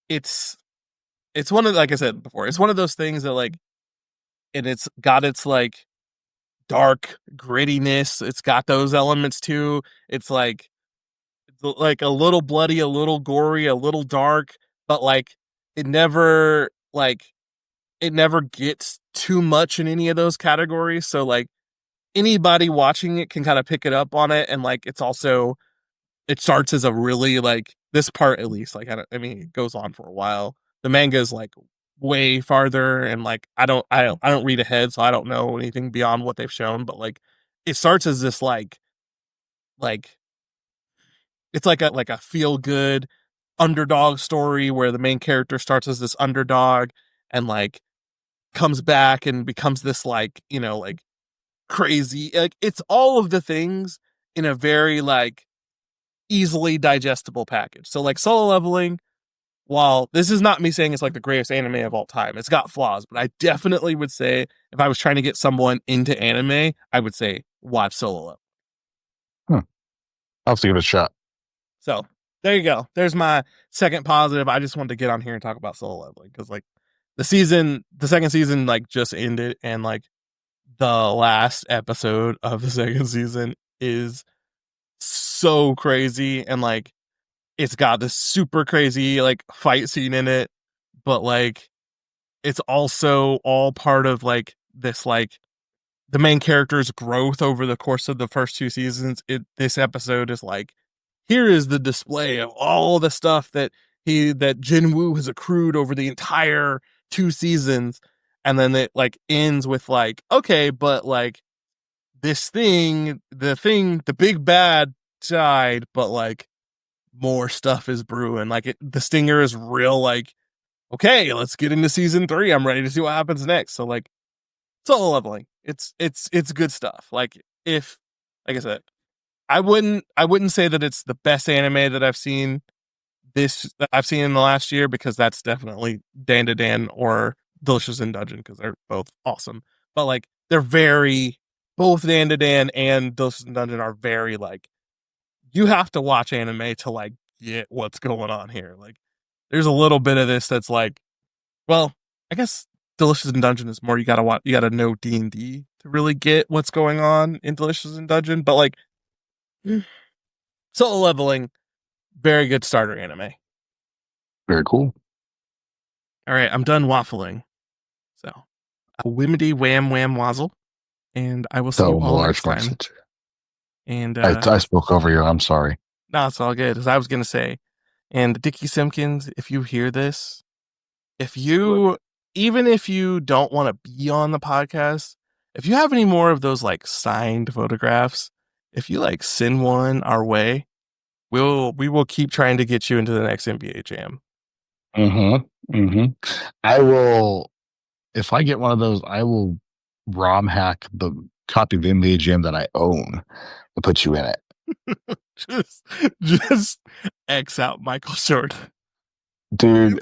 it's it's one of like I said before, it's one of those things that like and it's got its like dark grittiness. It's got those elements too. It's like a little bloody, a little gory, a little dark, but like it never like it never gets too much in any of those categories. So like anybody watching it can kind of pick it up on it, and like it's also it starts as a really like this part at least like I mean it goes on for a while. The manga is like way farther, and like I don't read ahead, so I don't know anything beyond what they've shown. But like it starts as this like it's like a feel good underdog story where the main character starts as this underdog and like comes back and becomes this like like crazy like it's all of the things in a very like easily digestible package. So like solo leveling, while this is not me saying it's like the greatest anime of all time, it's got flaws, but I definitely would say if I was trying to get someone into anime, I would say watch solo leveling. Huh. I'll have to give it a shot. So there you go. There's my second positive. I just wanted to get on here and talk about solo leveling because like the second season like just ended, and like the last episode of the second season is so crazy, and like it's got this super crazy like fight scene in it, but like it's also all part of like this like the main character's growth over the course of the first two seasons. This episode is like, here is the display of all the stuff that Jinwoo has accrued over the entire two seasons, and then it like ends with like, okay, but like this thing, the big bad died, but like more stuff is brewing. Like the stinger is real. Like, okay, let's get into season 3. I'm ready to see what happens next. So like solo leveling. It's good stuff. Like if like I said, I wouldn't say that it's the best anime that I've seen in the last year, because that's definitely Dan or Delicious in Dungeon, because they're both awesome. But like they're very both Dan and Delicious in Dungeon are very like, you have to watch anime to like get what's going on here. Like there's a little bit of this that's like, well, I guess Delicious in Dungeon is more you gotta know D&D to really get what's going on in Delicious in Dungeon. But like solo leveling, very good starter anime. Very cool. All right, I'm done waffling. So a whimity wham wham wazzle, and I will see you So all large next time. message. And I spoke over you. I'm sorry. no, it's all good. As I was gonna say, and Dickie Simpkins, if you hear this, if you even if you don't want to be on the podcast, if you have any more of those like signed photographs, if you like send one our way, we will keep trying to get you into the next NBA Jam. Mm-hmm. Mm-hmm. I will, if I get one of those, I will ROM hack the copy of NBA Jam that I own and put you in it. just just X out Michael Jordan. Dude,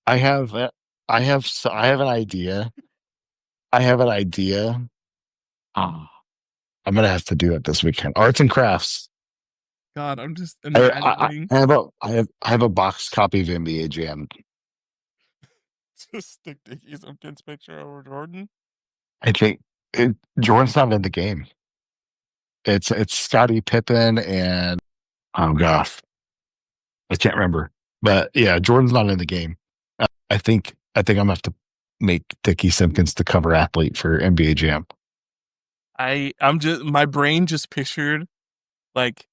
I have I have an idea. I have an idea. Ah, I'm gonna have to do it this weekend. Arts and crafts. God, I'm just imagining. I have a box copy of NBA Jam. Just stick Dickie Simpkins picture over Jordan. I think Jordan's not in the game. It's Scottie Pippen and oh gosh, I can't remember. But yeah, Jordan's not in the game. I think I'm gonna have to make Dickie Simpkins the cover athlete for NBA Jam. I'm just my brain just pictured like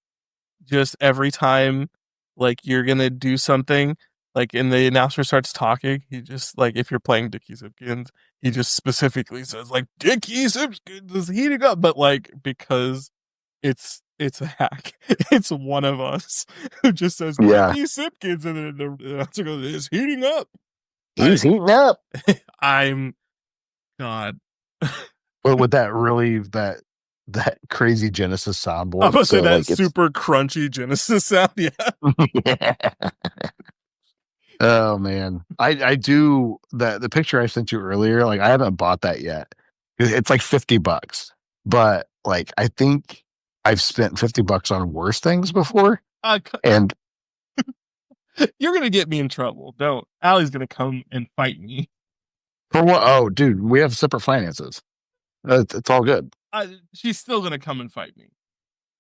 just every time like you're gonna do something, like and the announcer starts talking, he just like if you're playing Dickie Simpkins, he just specifically says like Dickie Simpkins is heating up, but like because it's a hack. It's one of us who just says Yeah, Dickie Simpkins, and then the announcer goes, "It's heating up." I he's heating up. I'm God. But with that really that crazy Genesis I'm soundboard, gonna say so that like it's super crunchy Genesis sound. Yeah. oh man, I do the picture I sent you earlier. Like I haven't bought that yet. It's like $50, but like I think I've spent $50 on worse things before. Uh, And you're gonna get me in trouble. Don't. Allie's gonna come and fight me. for what? Oh, dude, we have separate finances. It's all good. She's still gonna come and fight me.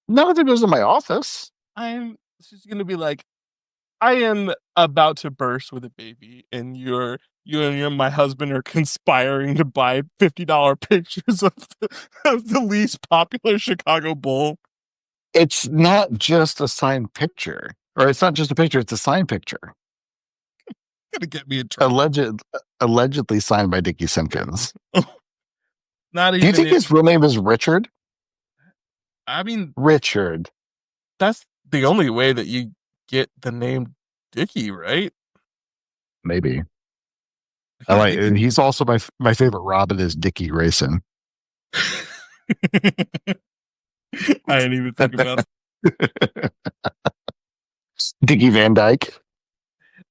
None of it goes to my office. She's gonna be like, I am about to burst with a baby, and my husband are conspiring to buy $50 pictures of the least popular Chicago Bull. It's not just a signed picture, or it's not just a picture. It's a signed picture, Gonna get me in trouble. allegedly signed by Dickie Simpkins. Not Do you even think it. his real name is Richard? I mean, Richard, that's the only way that you get the name Dickie, right? maybe. I Yeah, like. And Dickie. he's also my favorite Robin is Dickie Grayson. I didn't even think about Dickie Van Dyke.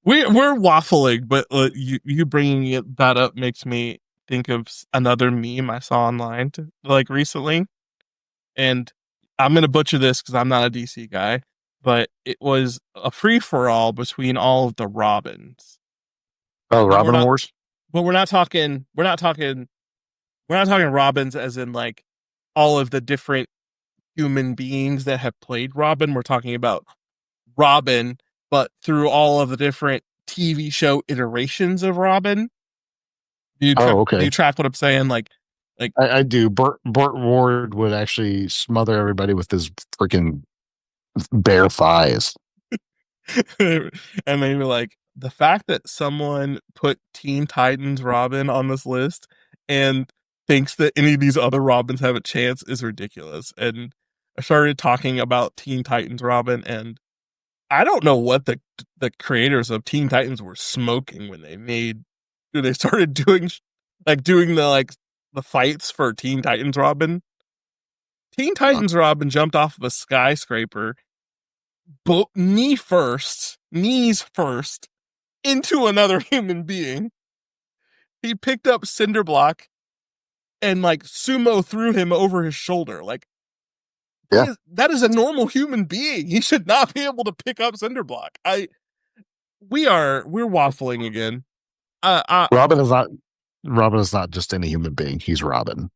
we're waffling, but you bringing that up makes me think of another meme I saw online like recently, and I'm gonna butcher this because I'm not a DC guy, but it was a free for all between all of the Robins, Oh, But we're Robin not. Wars. But we're not talking. We're not talking Robins as in like all of the different human beings that have played Robin. We're talking about Robin, but through all of the different TV show iterations of Robin. Oh, Do okay. you track what I'm saying? Like I do. Burt Ward would actually smother everybody with his freaking bare thighs. and they were like, the fact that someone put Teen Titans Robin on this list and thinks that any of these other Robins have a chance is ridiculous. And I started talking about Teen Titans Robin, and I don't know what the creators of Teen Titans were smoking when they started doing the fights for Teen Titans Robin. Teen Titans Robin jumped off of a skyscraper, knees first, into another human being. He picked up Cinderblock and like sumo threw him over his shoulder. Like Yeah. that is a normal human being. He should not be able to pick up Cinderblock. We're waffling again. Uh, Robin is not Robin is not just any human being. He's Robin.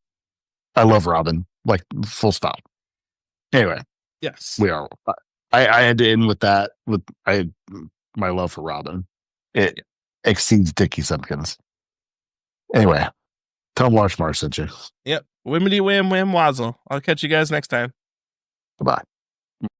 I love Robin. Like full stop. Anyway, yes. we are. I had to end with that. With my love for Robin, it exceeds Dickie Simpkins. Anyway, tell him Large Mars sent you. Yep. Wimmity wham wham wazzle. I'll catch you guys next time. Goodbye.